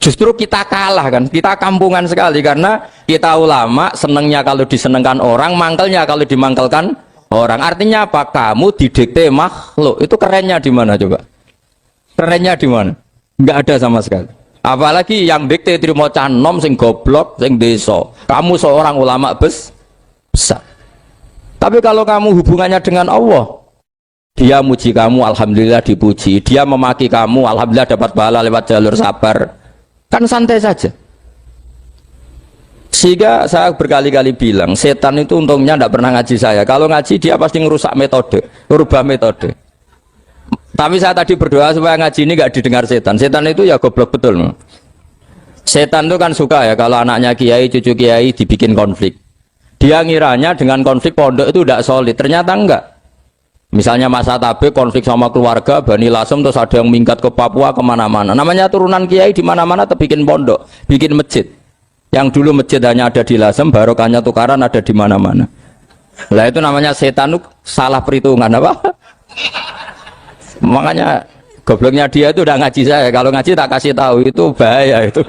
Justru kita kalah kan, kita kampungan sekali karena kita ulama senengnya kalau disenengkan orang, mangkelnya kalau dimangkelkan orang. Artinya apa? Kamu didikte makhluk. Itu kerennya di mana coba? Kerennya di mana? Enggak ada sama sekali. Apalagi yang dikte terima canom sing goblok, sing desa. Kamu seorang ulama besar. Tapi kalau kamu hubungannya dengan Allah, dia muji kamu, alhamdulillah dipuji. Dia memaki kamu, alhamdulillah dapat pahala lewat jalur sabar. Kan santai saja. Sehingga saya berkali-kali bilang, setan itu untungnya tidak pernah ngaji saya. Kalau ngaji dia pasti ngerusak metode, merubah metode. Tapi saya tadi berdoa supaya ngaji ini gak didengar setan. Setan itu ya goblok betul. Setan itu kan suka ya kalau anaknya kiai, cucu kiai dibikin konflik. Dia ngiranya dengan konflik pondok itu tidak solid. Ternyata enggak. Misalnya Mas Atabe konflik sama keluarga Bani Lasem, terus ada yang minggat ke Papua kemana-mana. Namanya turunan kiai di mana-mana bikin pondok, bikin masjid. Yang dulu masjid hanya ada di Lasem, barokahnya tukaran ada di mana-mana. Lah itu namanya setan, salah perhitungan apa? Makanya gobloknya dia itu udah ngaji saya. Kalau ngaji tak kasih tahu itu bahaya itu.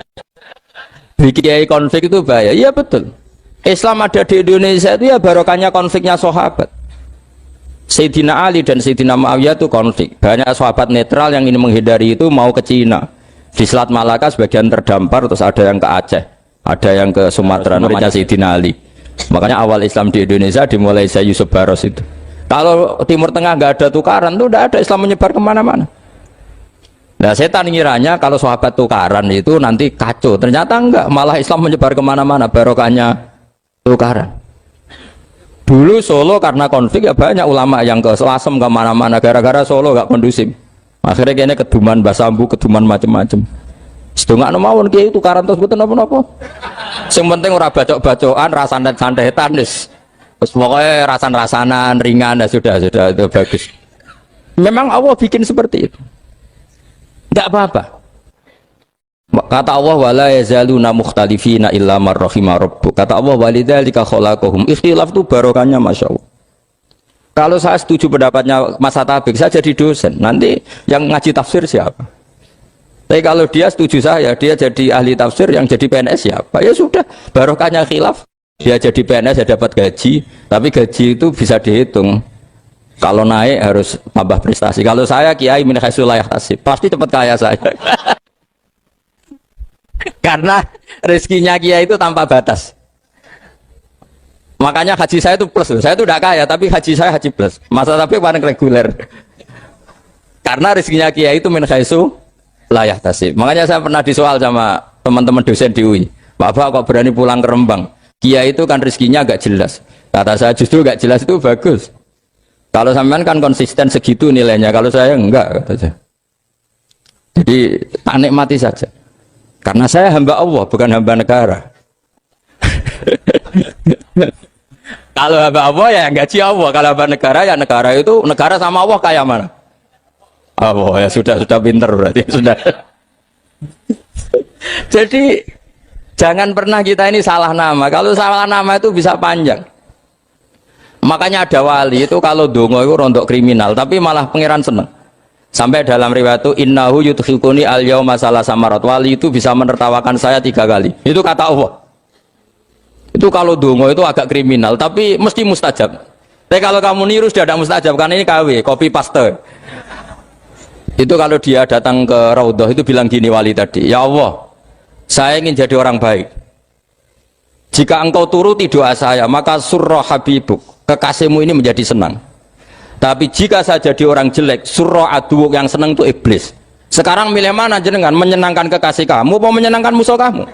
Bikin kiai konflik itu bahaya. Iya betul. Islam ada di Indonesia itu ya barokahnya konfliknya sahabat. Sayyidina Ali dan Sayyidina Muawiyah itu konflik. Banyak sahabat netral yang ingin menghindari itu mau ke Cina. Di Selat Malaka sebagian terdampar, terus ada yang ke Aceh, ada yang ke Sumatera, namanya Sayyidina Ali. Makanya awal Islam di Indonesia dimulai Syekh Yusuf Baros itu. Kalau Timur Tengah nggak ada tukaran tuh udah ada Islam menyebar kemana-mana. Nah setan ngiranya kalau sahabat tukaran itu nanti kacau. Ternyata enggak, malah Islam menyebar kemana-mana, barokahnya tukaran. Dulu Solo karena konflik ya banyak ulama yang ke Selasem kemana-mana gara-gara Solo gak kondusif. Akhirnya kayaknya keduman basambu, keduman macem-macem. Sedungak nomawon kiai tukaran terus betul apa-apa. Yang penting ora bacok-bacokan, rasan-sandetan wis. Terus pokoknya rasan-rasanan ringan ya sudah itu bagus. Memang Allah bikin seperti itu. Enggak apa-apa. Kata Allah wala yazaluna mukhtalifina illa man rahima rabbuk. Kata Allah walidzalika khalaqahum. Ikhtilaf itu barokahnya Masya Allah. Kalau saya setuju pendapatnya Mas Atabik, saya jadi dosen. Nanti yang ngaji tafsir siapa? Tapi kalau dia setuju saya, dia jadi ahli tafsir, yang jadi PNS siapa? Ya sudah, barokahnya khilaf. Dia jadi PNS ya dapat gaji, tapi gaji itu bisa dihitung. Kalau naik harus tambah prestasi. Kalau saya kiai min haitsu la yahtasib, pasti cepat kaya saya. Karena rezekinya kiai itu tanpa batas. Makanya haji saya itu plus. Saya itu tidak kaya, tapi haji saya haji plus. Masa tapi paling reguler. Karena rezekinya kiai itu min haitsu la yahtasib. Makanya saya pernah disoal sama teman-teman dosen di UI. Bapak kok berani pulang ke Rembang? Kiai itu kan rezekinya agak jelas. Kata saya justru agak jelas itu bagus. Kalau sampean kan konsisten segitu nilainya. Kalau saya enggak, kata saya. Jadi tak nikmati saja. Karena saya hamba Allah, bukan hamba negara. Kalau hamba Allah ya gaji Allah. Kalau hamba negara ya negara itu, negara sama Allah kayak mana? Allah ya sudah pinter berarti sudah. Jadi jangan pernah kita ini salah nama. Kalau salah nama itu bisa panjang. Makanya ada wali itu kalau dongo itu rontok kriminal, tapi malah pangeran seneng. Sampai dalam riwayat itu innahu yudkhiluni al-yauma salasa marat. Wali itu bisa menertawakan saya 3 kali. Itu kata Allah. Itu kalau dongo itu agak kriminal, tapi mesti mustajab. Tapi kalau kamu niru sudah ada mustajab, karena ini KW, copy paste. Itu kalau dia datang ke Raudhah itu bilang gini wali tadi, ya Allah, saya ingin jadi orang baik. Jika engkau turuti doa saya, maka surra habibuk, kekasihmu ini menjadi senang. Tapi jika saya jadi orang jelek, surah aduuk yang senang itu iblis. Sekarang milih mana jenengan? Menyenangkan kekasih kamu apa menyenangkan musuh kamu?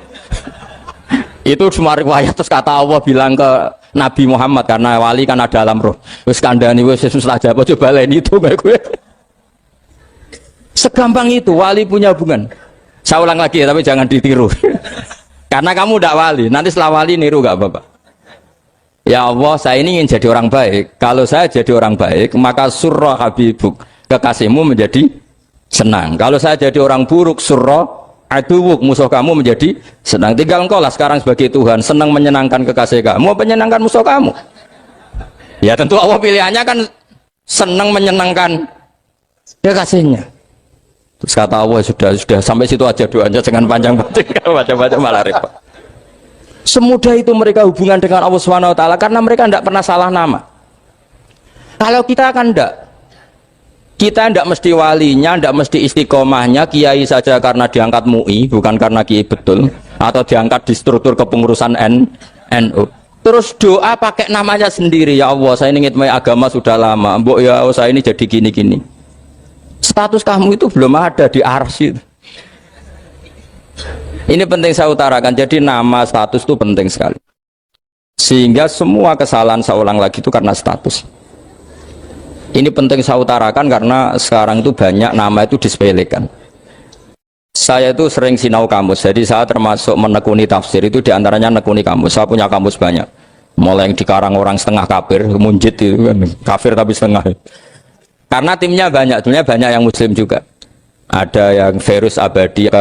Itu semua riwayat. Terus kata Allah bilang ke Nabi Muhammad, karena wali kan ada alam roh. Wis kandhani wis susah aja, coba lain itu kayak gue. Segampang itu wali punya hubungan. Saya ulang lagi ya, tapi jangan ditiru. Karena kamu tidak wali, nanti setelah wali niru gak apa-apa. Ya Allah, saya ini ingin jadi orang baik. Kalau saya jadi orang baik, maka surra habibuk, kekasihmu menjadi senang. Kalau saya jadi orang buruk, surra aduwuk, musuh kamu menjadi senang. Tinggal engkau lah sekarang sebagai Tuhan, senang menyenangkan kekasih kamu, menyenangkan musuh kamu. Ya tentu Allah pilihannya kan senang menyenangkan kekasihnya. Terus kata Allah, sudah sampai situ aja doanya, jangan panjang-panjang, baca-baca malah repot. Semudah itu mereka hubungan dengan Allah SWT karena mereka tidak pernah salah nama. Kalau kita kan tidak. Kita tidak mesti walinya, tidak mesti istiqomahnya, kiai saja karena diangkat MUI, bukan karena kiai betul, atau diangkat di struktur kepengurusan NU. Terus doa pakai namanya sendiri, ya Allah, saya ingin agama sudah lama, mbok ya Allah, saya ini jadi gini-gini. Status kamu itu belum ada di arsy. Ini penting saya utarakan, jadi nama status itu penting sekali. Sehingga semua kesalahan saya ulang lagi itu karena status. Ini penting saya utarakan karena sekarang itu banyak nama itu disepelekan. Saya itu sering sinau kamus, jadi saya termasuk menekuni tafsir itu diantaranya menekuni kamus. Saya punya kamus banyak, mulai yang dikarang orang setengah kafir, munjid itu kan, kafir tapi setengah. Karena timnya banyak, timnya banyak yang muslim juga. Ada yang virus abadi,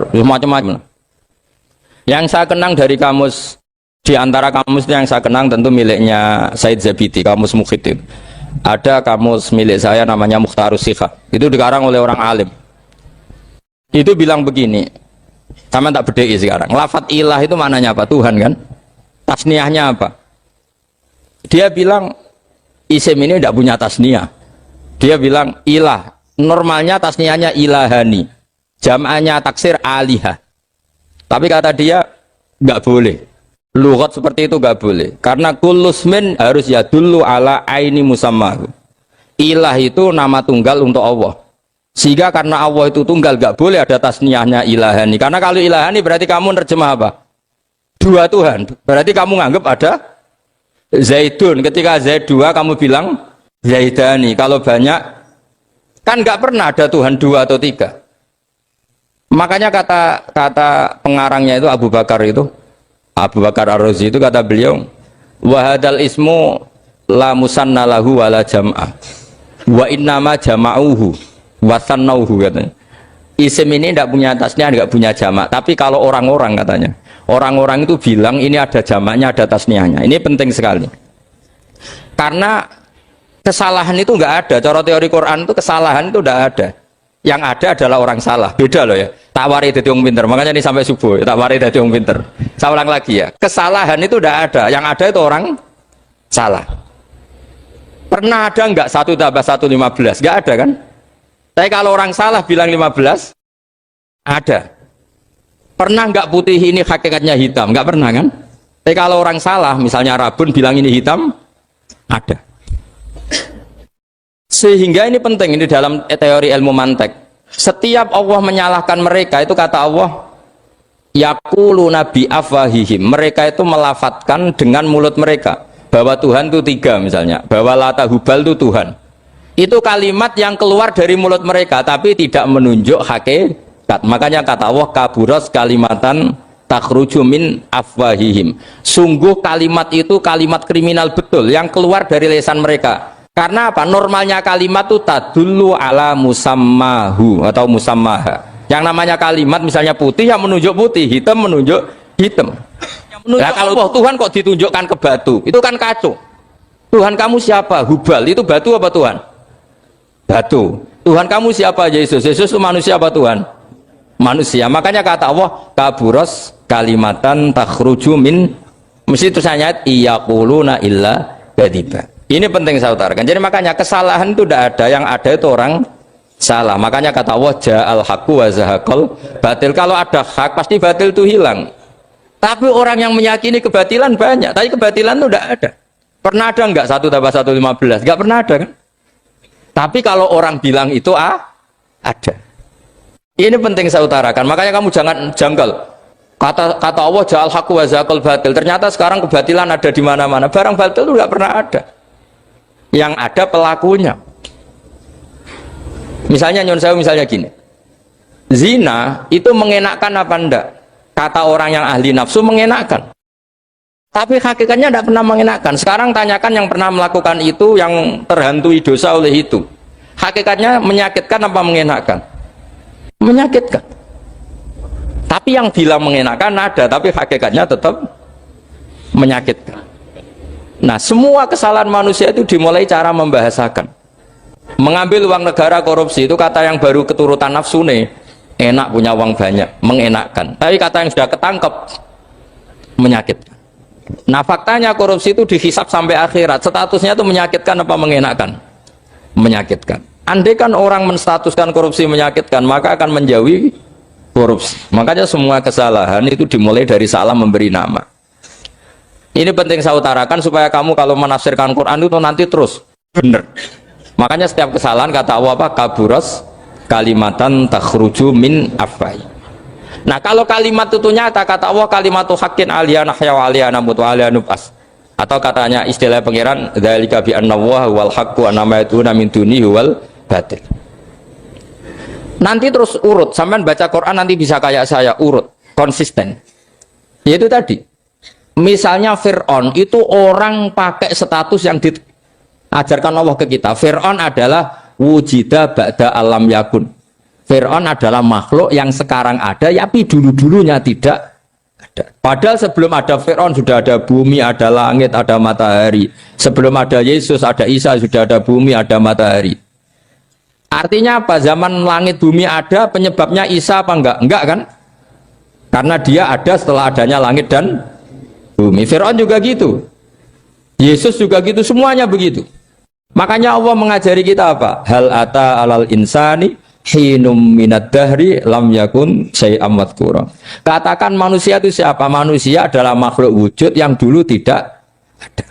macam-macam. Yang saya kenang dari kamus, diantara kamus yang saya kenang tentu miliknya Said Zabidi, kamus Mukhid itu. Ada kamus milik saya namanya Mukhtarus Sikhah, itu dikarang oleh orang alim. Itu bilang begini, sama tak bedai sekarang, lafadz ilah itu maknanya apa? Tuhan kan? Tasniahnya apa? Dia bilang isim ini tidak punya tasniah. Dia bilang ilah, normalnya tasniahnya ilahani, jam'anya taksir alihah. Tapi kata dia nggak boleh. Lughat seperti itu gak boleh, karena kulusmin harus ya dulu ala aini musammahu. Ilah itu nama tunggal untuk Allah, sehingga karena Allah itu tunggal gak boleh ada tasniahnya ilahani. Karena kalau ilahani berarti kamu nerjemah apa? Dua Tuhan, berarti kamu nganggap ada Zaidun. Ketika Zaid dua kamu bilang Zaidani. Kalau banyak kan gak pernah ada Tuhan dua atau tiga. Makanya kata pengarangnya itu Abu Bakar Ar-Razi itu kata beliau, wahadal ismu la musanna lahu wala jam'ah wa innama jama'uhu wa sannauhu katanya. Isim ini tidak punya tasniah, tidak punya jamak. Tapi kalau orang-orang katanya, orang-orang itu bilang ini ada jamaknya, ada tasniahnya. Ini penting sekali. Karena kesalahan itu enggak ada. Cara teori Quran itu kesalahan itu enggak ada. Yang ada adalah orang salah. Beda loh ya. Tak wari dadi wong pinter. Makanya ini sampai subuh, tak wari dadi wong pinter. Saya ulang lagi ya. Kesalahan itu tidak ada. Yang ada itu orang salah. Pernah ada enggak 1 tambah 1 15? Enggak ada kan? Tapi kalau orang salah bilang 15, ada. Pernah enggak putih ini hakikatnya hitam? Enggak pernah kan? Tapi kalau orang salah, misalnya Rabun bilang ini hitam, ada. Sehingga ini penting, ini dalam teori ilmu mantek. Setiap Allah menyalahkan mereka, itu kata Allah, yaquluna bi afwahihim, mereka itu melafatkan dengan mulut mereka bahwa Tuhan itu 3 misalnya, bahwa Lata Hubal itu Tuhan. Itu kalimat yang keluar dari mulut mereka tapi tidak menunjuk hakikat. Makanya kata Allah, kaburas kalimatan takhruju min afwahihim. Sungguh kalimat itu kalimat kriminal betul yang keluar dari lisan mereka. Karena apa? Normalnya kalimat itu tadullu ala musammahu atau musammaha. Yang namanya kalimat misalnya putih yang menunjuk putih, hitam menunjuk hitam. Nah, kalau Allah, Tuhan kok ditunjukkan ke batu, itu kan kacau. Tuhan kamu siapa? Hubal itu batu apa Tuhan? Batu. Tuhan kamu siapa? Yesus. Yesus itu manusia apa Tuhan? Manusia. Makanya kata Allah, kaburos kalimatan takhruju min, mesti tulisannya iyaquluna illa kadiba. Ini penting saya utarakan. Jadi makanya kesalahan itu tidak ada, yang ada itu orang salah. Makanya kata Allah, ja'al haqqu wa zahaqal batil. Kalau ada hak pasti batil itu hilang. Tapi orang yang meyakini kebatilan banyak, tapi kebatilan itu tidak ada. Pernah ada enggak 1 tambah 1 15? Enggak pernah ada kan? Tapi kalau orang bilang itu ada. Ini penting saya utarakan. Makanya kamu jangan janggal. Kata Allah ja'al haqqu wa zaqal batil. Ternyata sekarang kebatilan ada di mana-mana. Barang batil itu enggak pernah ada. Yang ada pelakunya. Misalnya nyon saya misalnya gini. Zina itu mengenakkan apa enggak? Kata orang yang ahli nafsu mengenakkan. Tapi hakikatnya tidak pernah mengenakan. Sekarang tanyakan yang pernah melakukan itu, yang terhantui dosa oleh itu. Hakikatnya menyakitkan apa mengenakan? Menyakitkan. Tapi yang bilang mengenakan ada, tapi hakikatnya tetap menyakitkan. Nah, semua kesalahan manusia itu dimulai cara membahasakan. Mengambil uang negara korupsi itu kata yang baru keturutan nafsu nih. Enak punya uang banyak, mengenakkan. Tapi kata yang sudah ketangkep, menyakitkan. Nah faktanya korupsi itu dihisap sampai akhirat. Statusnya itu menyakitkan apa mengenakkan? Menyakitkan. Andai kan orang menstatuskan korupsi menyakitkan, maka akan menjauhi korupsi. Makanya semua kesalahan itu dimulai dari salah memberi nama. Ini penting saya utarakan supaya kamu kalau menafsirkan Quran itu nanti terus benar. Makanya setiap kesalahan kata Allah apa? Kaburas kalimatan takhruju min afwai. Nah kalau kalimat itu nyata kata Allah kalimatu haqqin aliyana hya wa aliyana mut wa aliyana nub'as. Atau katanya istilah pangeran dzalika bi anna Allah wal haqqu wa ma yatuna min dunihi wal batil. Nanti terus urut, sampean baca Quran nanti bisa kayak saya urut, konsisten. Yaitu tadi. Misalnya Fir'aun itu orang pakai status yang diajarkan Allah ke kita. Fir'aun adalah wujida ba'da alam yakun. Fir'aun adalah makhluk yang sekarang ada, tapi dulu-dulunya tidak ada. Padahal sebelum ada Fir'aun sudah ada bumi, ada langit, ada matahari. Sebelum ada Yesus, ada Isa, sudah ada bumi, ada matahari. Artinya apa? Zaman langit bumi ada, penyebabnya Isa apa enggak? Enggak kan? Karena dia ada setelah adanya langit dan bumi. Fir'aun juga gitu. Yesus juga gitu, semuanya begitu. Makanya Allah mengajari kita apa? Hal ata alal insani hinum minad dahri lam yakun syai'am madhkura. Katakan manusia itu siapa? Manusia adalah makhluk wujud yang dulu tidak ada.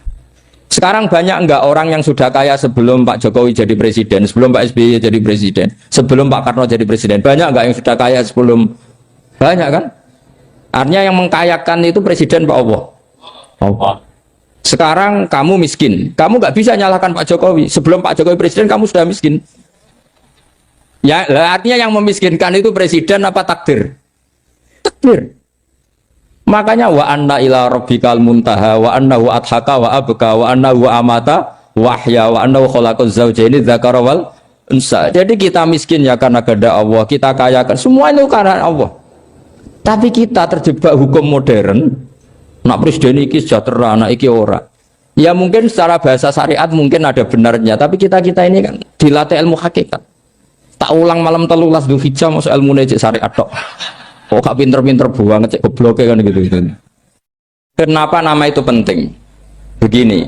Sekarang banyak enggak orang yang sudah kaya sebelum Pak Jokowi jadi presiden, sebelum Pak SBY jadi presiden, sebelum Pak Karno jadi presiden? Banyak enggak yang sudah kaya sebelum? Banyak kan? Artinya yang mengkayakan itu presiden Pak Allah. Allah. Sekarang kamu miskin, kamu nggak bisa nyalahkan Pak Jokowi. Sebelum Pak Jokowi presiden, kamu sudah miskin. Ya, artinya yang memiskinkan itu presiden apa takdir? Takdir. Makanya wa anna ila rabbikal muntaha wa annahu adhaka wa abka wa annahu amata wa ahya wa annahu khalaqaz zawjaini dzakara wal unsa. Jadi kita miskin ya karena kehendak Allah, kita kaya kan semua itu karena Allah. Tapi kita terjebak hukum modern. Nak presiden iki sejahtera, anak iki ora. Ya mungkin secara bahasa syariat mungkin ada benarnya, tapi kita ini kan dilatih ilmu hakikat. Tak ulang malam 13 Dzulhijjah masuk ilmu cek syariat tok. Kok gak pinter-pinter banget cek goblok kan gitu. Kenapa nama itu penting? Begini.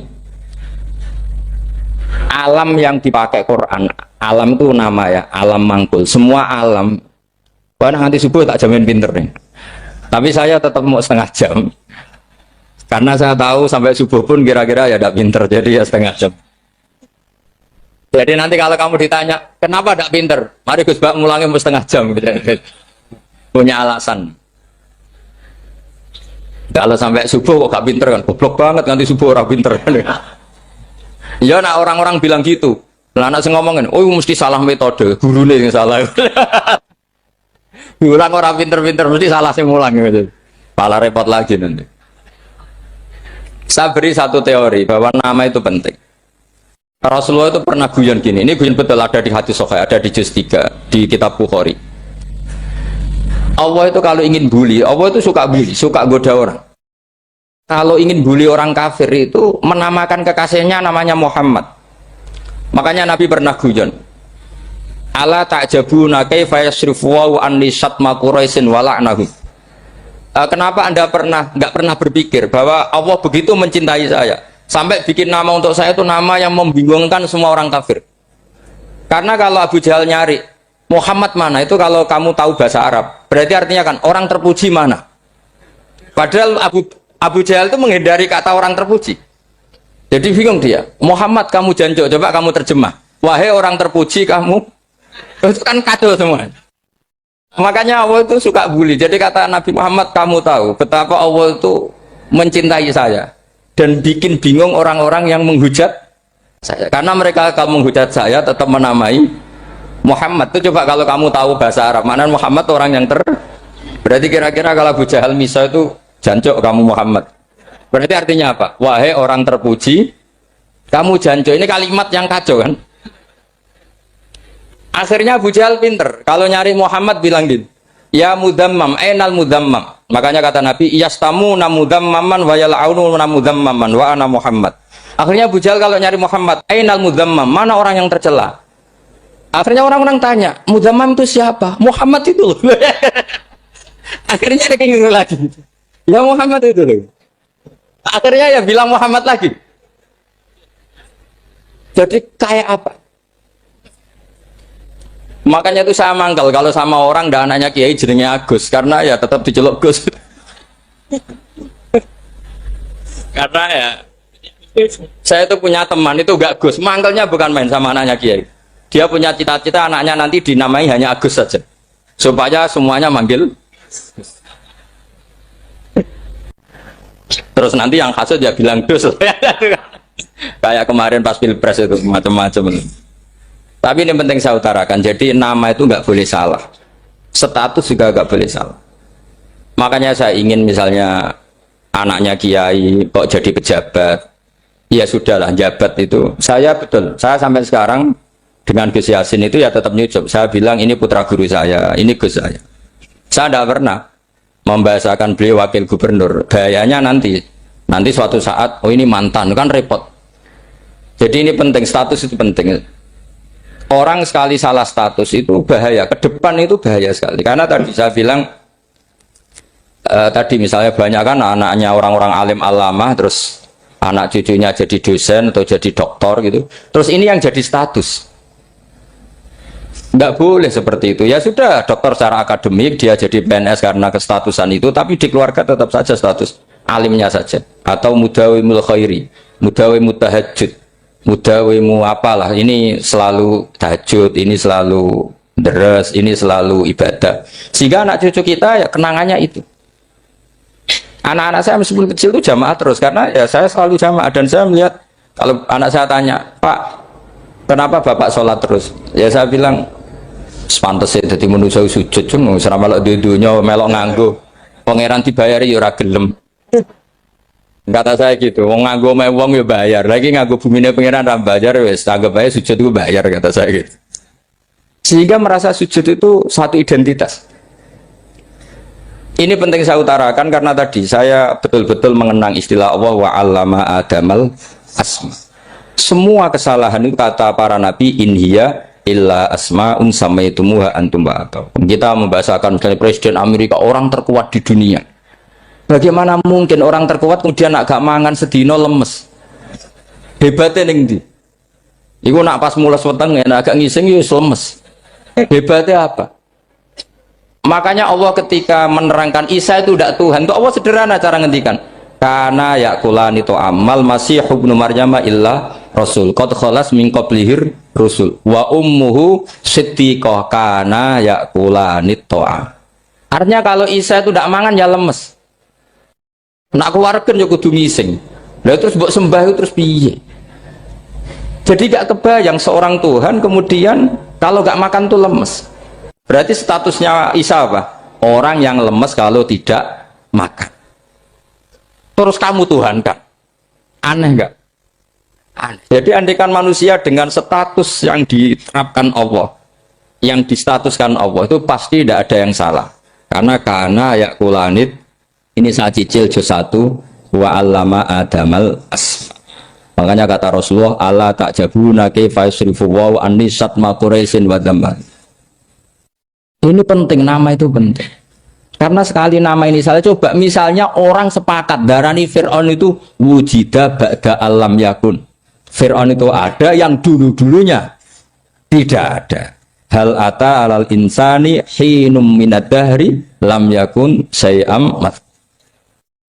Alam yang dipakai Quran, alam itu nama ya, alam mangkul. Semua alam. Wah nanti subuh tak jamin pinter nih. Tapi saya tetap mau setengah jam. Karena saya tahu sampai subuh pun kira-kira ya tidak pinter, jadi ya setengah jam. Jadi nanti kalau kamu ditanya, kenapa tidak pinter? Mari Gus Bak ngulangi setengah jam. Punya alasan. Kalau sampai subuh kok gak pinter kan? Goblok banget nanti subuh orang pinter. Ya nak orang-orang bilang gitu. Lah anak ngomongin, oh mesti salah metode, gurune yang salah. Diulang orang pinter-pinter mesti salah sing ngulang gitu. Pala repot lagi nanti. Saya beri satu teori bahwa nama itu penting. Rasulullah itu pernah guyon gini, ini guyon betul ada di hadis sahih, ada di juz 3 di kitab Bukhari. Allah itu kalau ingin bully, Allah itu suka bully, suka goda orang. Kalau ingin bully orang kafir itu menamakan kekasihnya namanya Muhammad. Makanya Nabi pernah guyon. Ala ta'jabuna kaifa yasrifu wa anni syatma quraisin wa la'nahu. Kenapa Anda nggak pernah berpikir bahwa Allah begitu mencintai saya sampai bikin nama untuk saya itu nama yang membingungkan semua orang kafir? Karena kalau Abu Jahal nyari Muhammad mana itu, kalau kamu tahu bahasa Arab berarti artinya kan orang terpuji mana. Padahal Abu Jahal itu menghindari kata orang terpuji. Jadi bingung dia. Muhammad kamu janjo, coba kamu terjemah. Wahai orang terpuji kamu, itu kan kado semua. Makanya Allah itu suka bully. Jadi kata Nabi Muhammad, kamu tahu betapa Allah itu mencintai saya dan bikin bingung orang-orang yang menghujat saya. Karena mereka kalau menghujat saya tetap menamai Muhammad. Itu coba kalau kamu tahu bahasa Arab, mana Muhammad orang yang berarti kira-kira kalau Abu Jahal Misa itu jancuk kamu Muhammad. Berarti artinya apa? Wahai orang terpuji, kamu jancuk. Ini kalimat yang kacau kan? Akhirnya Abu Jahal pinter. Kalau nyari Muhammad bilang gitu. Ya mudammam, ainal mudammam. Makanya kata Nabi, yastamu namudammaman wa yal'aunu namudammaman wa ana Muhammad. Akhirnya Abu Jahal kalau nyari Muhammad, ainal mudammam, mana orang yang tercela? Akhirnya orang-orang tanya, mudammam itu siapa? Muhammad itu loh. Akhirnya dia bingung lagi. Ya Muhammad itu loh. Akhirnya ya bilang Muhammad lagi. Jadi kayak apa? Makanya itu saya mangkal kalau sama orang dan anaknya Kiai jenenge Agus karena ya tetap diceluk Gus. Karena ya saya itu punya teman itu gak Gus, mangkalnya bukan main sama anaknya Kiai. Dia punya cita-cita anaknya nanti dinamai hanya Agus saja. Supaya semuanya manggil. Terus nanti yang hasut ya bilang Gus. Kayak kemarin pas Pilpres itu macam-macam. Tapi ini penting saya utarakan, jadi nama itu nggak boleh salah, status juga nggak boleh salah. Makanya saya ingin misalnya anaknya Kiai kok jadi pejabat, ya sudahlah jabat itu. Saya betul, saya sampai sekarang dengan Gus Yasin itu ya tetap nyucup. Saya bilang ini putra guru saya, ini Gus saya. Saya tidak pernah membahasakan beliau wakil gubernur. Bahayanya nanti suatu saat, oh ini mantan, kan repot. Jadi ini penting, status itu penting. Orang sekali salah status itu bahaya, ke depan itu bahaya sekali. Karena tadi saya bilang, tadi misalnya banyak kan anaknya orang-orang alim alama, terus anak cucunya jadi dosen atau jadi doktor gitu. Terus ini yang jadi status. Nggak boleh seperti itu. Ya sudah, dokter secara akademik, dia jadi PNS karena kestatusan itu, tapi di keluarga tetap saja status alimnya saja. Atau mudawimul khairi, mudawimul tahajud. Mudawimu apalah, ini selalu tahajud, ini selalu deres, ini selalu ibadah. Sehingga anak cucu kita ya kenangannya itu. Anak-anak saya meskipun kecil itu jamaah terus, karena ya saya selalu jamaah. Dan saya melihat, kalau anak saya tanya, Pak, kenapa Bapak sholat terus? Ya saya bilang, sepantas ya, jadi manusia sujud, cuma selama dudunya melok nganggo, pangeran dibayari ya ora gelem. Kata saya gitu, wong nganggo wong ya bayar, lagi nganggo bumine pengiran ra bayar wis, anggap aja sujud itu bayar, kata saya gitu. Sehingga merasa sujud itu satu identitas. Ini penting saya utarakan karena tadi saya betul-betul mengenang istilah Allah wa 'allama Adamal asma. Semua kesalahan itu kata para nabi in hiya illa asma'un samaitumuha antum ba'atau. Kita membahasakan misalnya Presiden Amerika orang terkuat di dunia. Bagaimana mungkin orang terkuat kemudian agak mangan sedino lemes? Hebatnya ning ndi? Iku nak pas mules weteng agak ngising ya lemes. Hebatnya apa? Makanya Allah ketika menerangkan Isa itu tidak Tuhan, itu Allah sederhana cara ngendikan. Karena yakulani to amal masih ibnu Maryam illa rasul. Qad khalas min qablihir rusul. Wa ummuhu siddiqah kana yakulani to'a. Artinya kalau Isa itu tidak mangan ya lemes. Nak keluarkan ya kudu ngising. Lah terus mbok sembah itu terus piye? Jadi gak kebayang seorang Tuhan kemudian kalau gak makan tuh lemes. Berarti statusnya Isa apa? Orang yang lemes kalau tidak makan. Terus kamu Tuhan kan? Aneh gak? Aneh. Jadi andaikan manusia dengan status yang diterapkan Allah, yang distatuskan Allah, itu pasti tidak ada yang salah. Karena ya kulanit. Ini saya cicil juz 1 wa 'allama Adamal asma. Makanya kata Rasulullah, Allah ta'jabuna kaifa yusrifu wa annisat ma quraisin wa dhamma. Ini penting, nama itu penting. Karena sekali nama ini salah, coba misalnya orang sepakat darani Fir'aun itu wujida ba'da alam yakun. Fir'aun itu ada yang dulu-dulunya tidak ada. Hal ata alal insani hinum minad dahri lam yakun syai'am mat.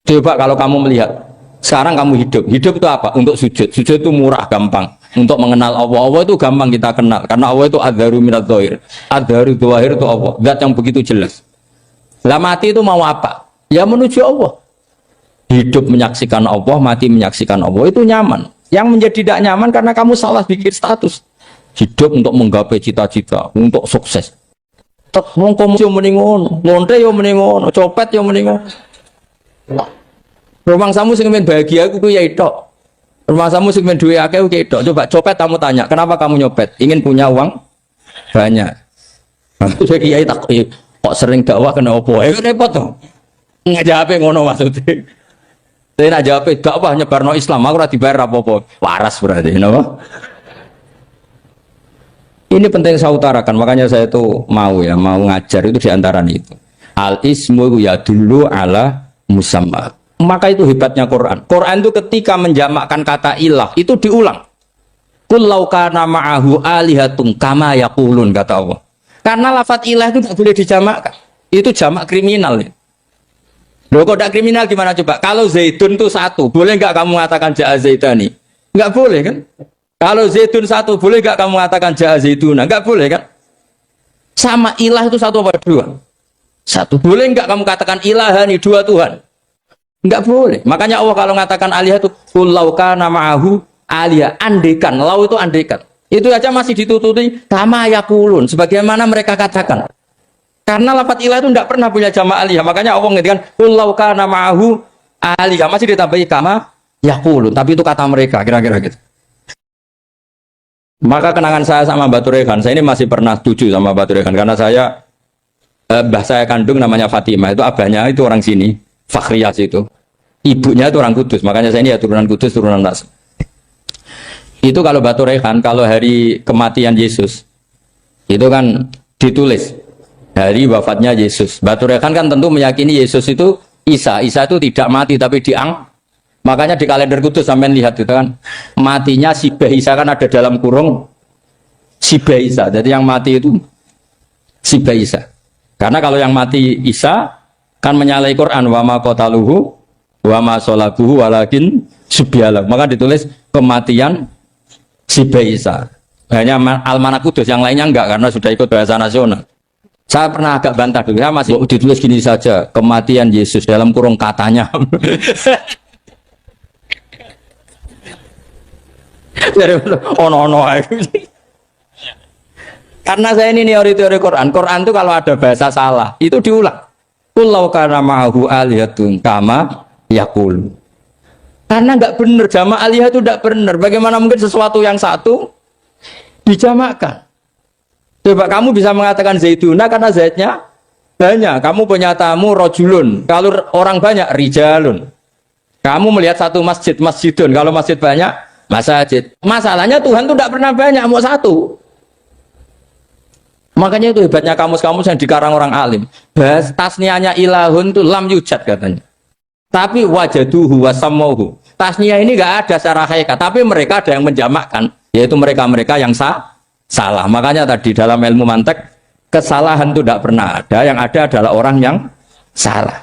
Coba kalau kamu melihat sekarang kamu hidup itu apa? Untuk sujud. Sujud itu murah, gampang. untuk mengenal Allah. Allah itu gampang kita kenal karena Allah itu adzaru minadz dzahir. Adzaru dzahir itu Allah, zat yang begitu jelas. Lah mati itu mau apa? Ya menuju Allah. Hidup menyaksikan Allah, mati menyaksikan Allah itu nyaman. Yang menjadi tidak nyaman karena kamu salah bikin status. Hidup untuk menggapai cita-cita, untuk sukses. Tek wong komunis yo mending ngono, lonte yo mending ngono, copet yo mending ngono. Rumang samu sing men bahagia iku ya tok. Rumang samu sing men duwe akeh ku tok. Coba copet kamu tanya, kenapa kamu nyopet? Ingin punya uang banyak. Nanti saya kiai tak kok sering dakwah kena opo? Repot to. Ngajape ngono maksudnya. Saya nak jawab dakwah nyebarno Islam, aku ora dibayar apa-apa. Waras berarti, napa? Ini penting saya utarakan, makanya saya itu mau ngajar itu diantara itu. Al ismu ya dulu ala musamma. Maka itu hebatnya Quran. Quran itu ketika menjamakkan kata ilah itu diulang. Qul law kana ma'ahu alihatun kama yaqulun kata Allah. Karena lafaz ilah itu tidak boleh dijamakkan. Itu jamak kriminal. Loh kok tidak kriminal gimana coba? Kalau Zaidun itu satu, boleh nggak kamu mengatakan ja'a Zaidani? Nggak boleh kan? Kalau Zaidun satu, boleh nggak kamu mengatakan ja'a Zaiduna? Nggak boleh kan? Sama ilah itu satu apa dua? Satu. Boleh nggak kamu katakan ilahani, dua Tuhan? Nggak boleh. Makanya Allah kalau mengatakan alihah itu qul law kana ma'ahu alihah, andekan. Lau itu andekan. Itu aja masih ditututi kama yaqulun, sebagaimana mereka katakan. Karena lafaz ilah itu tidak pernah punya jamak alihah. Makanya Allah mengatakan qul law kana ma'ahu alihah, masih ditambahi kama yaqulun, tapi itu kata mereka kira-kira gitu. Maka kenangan saya sama Batu Rehan, saya ini masih pernah setuju sama Batu Rehan karena saya mbah saya kandung namanya Fatimah, itu abahnya itu orang sini, Fakhriyas itu. Ibunya itu orang Kudus, makanya saya ini ya turunan Kudus, turunan Nas. Itu kalau Batu Rehan, kalau hari kematian Yesus, itu kan ditulis hari wafatnya Yesus. Batu Rehan kan tentu meyakini Yesus itu Isa itu tidak mati tapi makanya di kalender Kudus sampai lihat itu kan matinya Sibah Isa kan ada dalam kurung Sibah Isa. Jadi yang mati itu Sibah Isa. Karena kalau yang mati Isa kan menyalahi Quran wa ma qataluhu wa ma salabuhu walakin subyalah. Maka ditulis kematian Sibah Isa. Hanya Almanak Kudus, yang lainnya enggak karena sudah ikut bahasa nasional. Saya pernah agak bantah dulu, ya masih ditulis gini saja, kematian Yesus dalam kurung katanya. ono karena saya ini teori Quran itu kalau ada bahasa salah itu diulang. Kullau kana ma'ahu alihatun kama yaqul. Karena nggak benar, jamak alihah itu nggak benar. Bagaimana mungkin sesuatu yang satu dijamakkan? Coba kamu bisa mengatakan Zaiduna karena Zaidnya banyak. Kamu punya tamu rojulun, kalau orang banyak rijalun. Kamu melihat satu masjid, masjidun. Kalau masjid banyak masjid. Masalahnya Tuhan itu tidak pernah banyak, mau satu. Makanya itu hebatnya kamus-kamus yang dikarang orang alim. Tasnianya ilahun itu lam yujad katanya. Tapi wajaduhu wasamauhu. Tasniah ini nggak ada secara hakikat, tapi mereka ada yang menjamakkan, yaitu mereka-mereka yang salah. Makanya tadi dalam ilmu mantek kesalahan itu tidak pernah ada, yang ada adalah orang yang salah.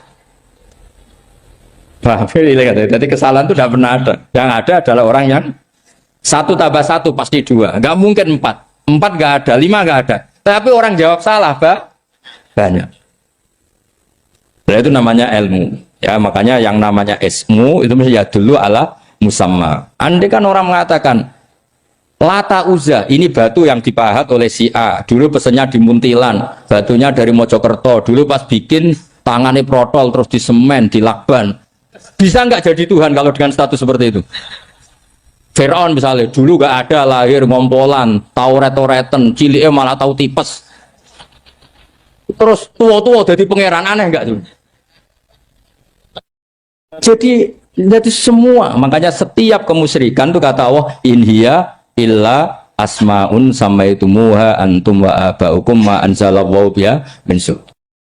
Jadi kesalahan itu tidak pernah ada. Yang ada adalah orang yang satu tambah satu pasti dua. Nggak mungkin empat. Empat nggak ada, lima nggak ada. Tapi orang jawab salah, banyak. Nah, itu namanya ilmu. Ya makanya yang namanya ismu itu mesti ya dulu ala musamma. Andai kan orang mengatakan Lata Uzza ini batu yang dipahat oleh si A. Dulu pesennya di Muntilan, batunya dari Mojokerto. Dulu pas bikin tangannya protol terus di semen, di lakban. Bisa nggak jadi Tuhan kalau dengan status seperti itu? Fir'aun misalnya, dulu nggak ada, lahir ngompolan, tahu retoreten, ciliknya malah tahu tipes. Terus tua-tua jadi pangeran, aneh nggak tuh? Jadi semua, makanya setiap kemusyrikan tuh kata Allah, inhiya illa asmaun samaitumuha antum wa abaukum ma anzalallahu biha min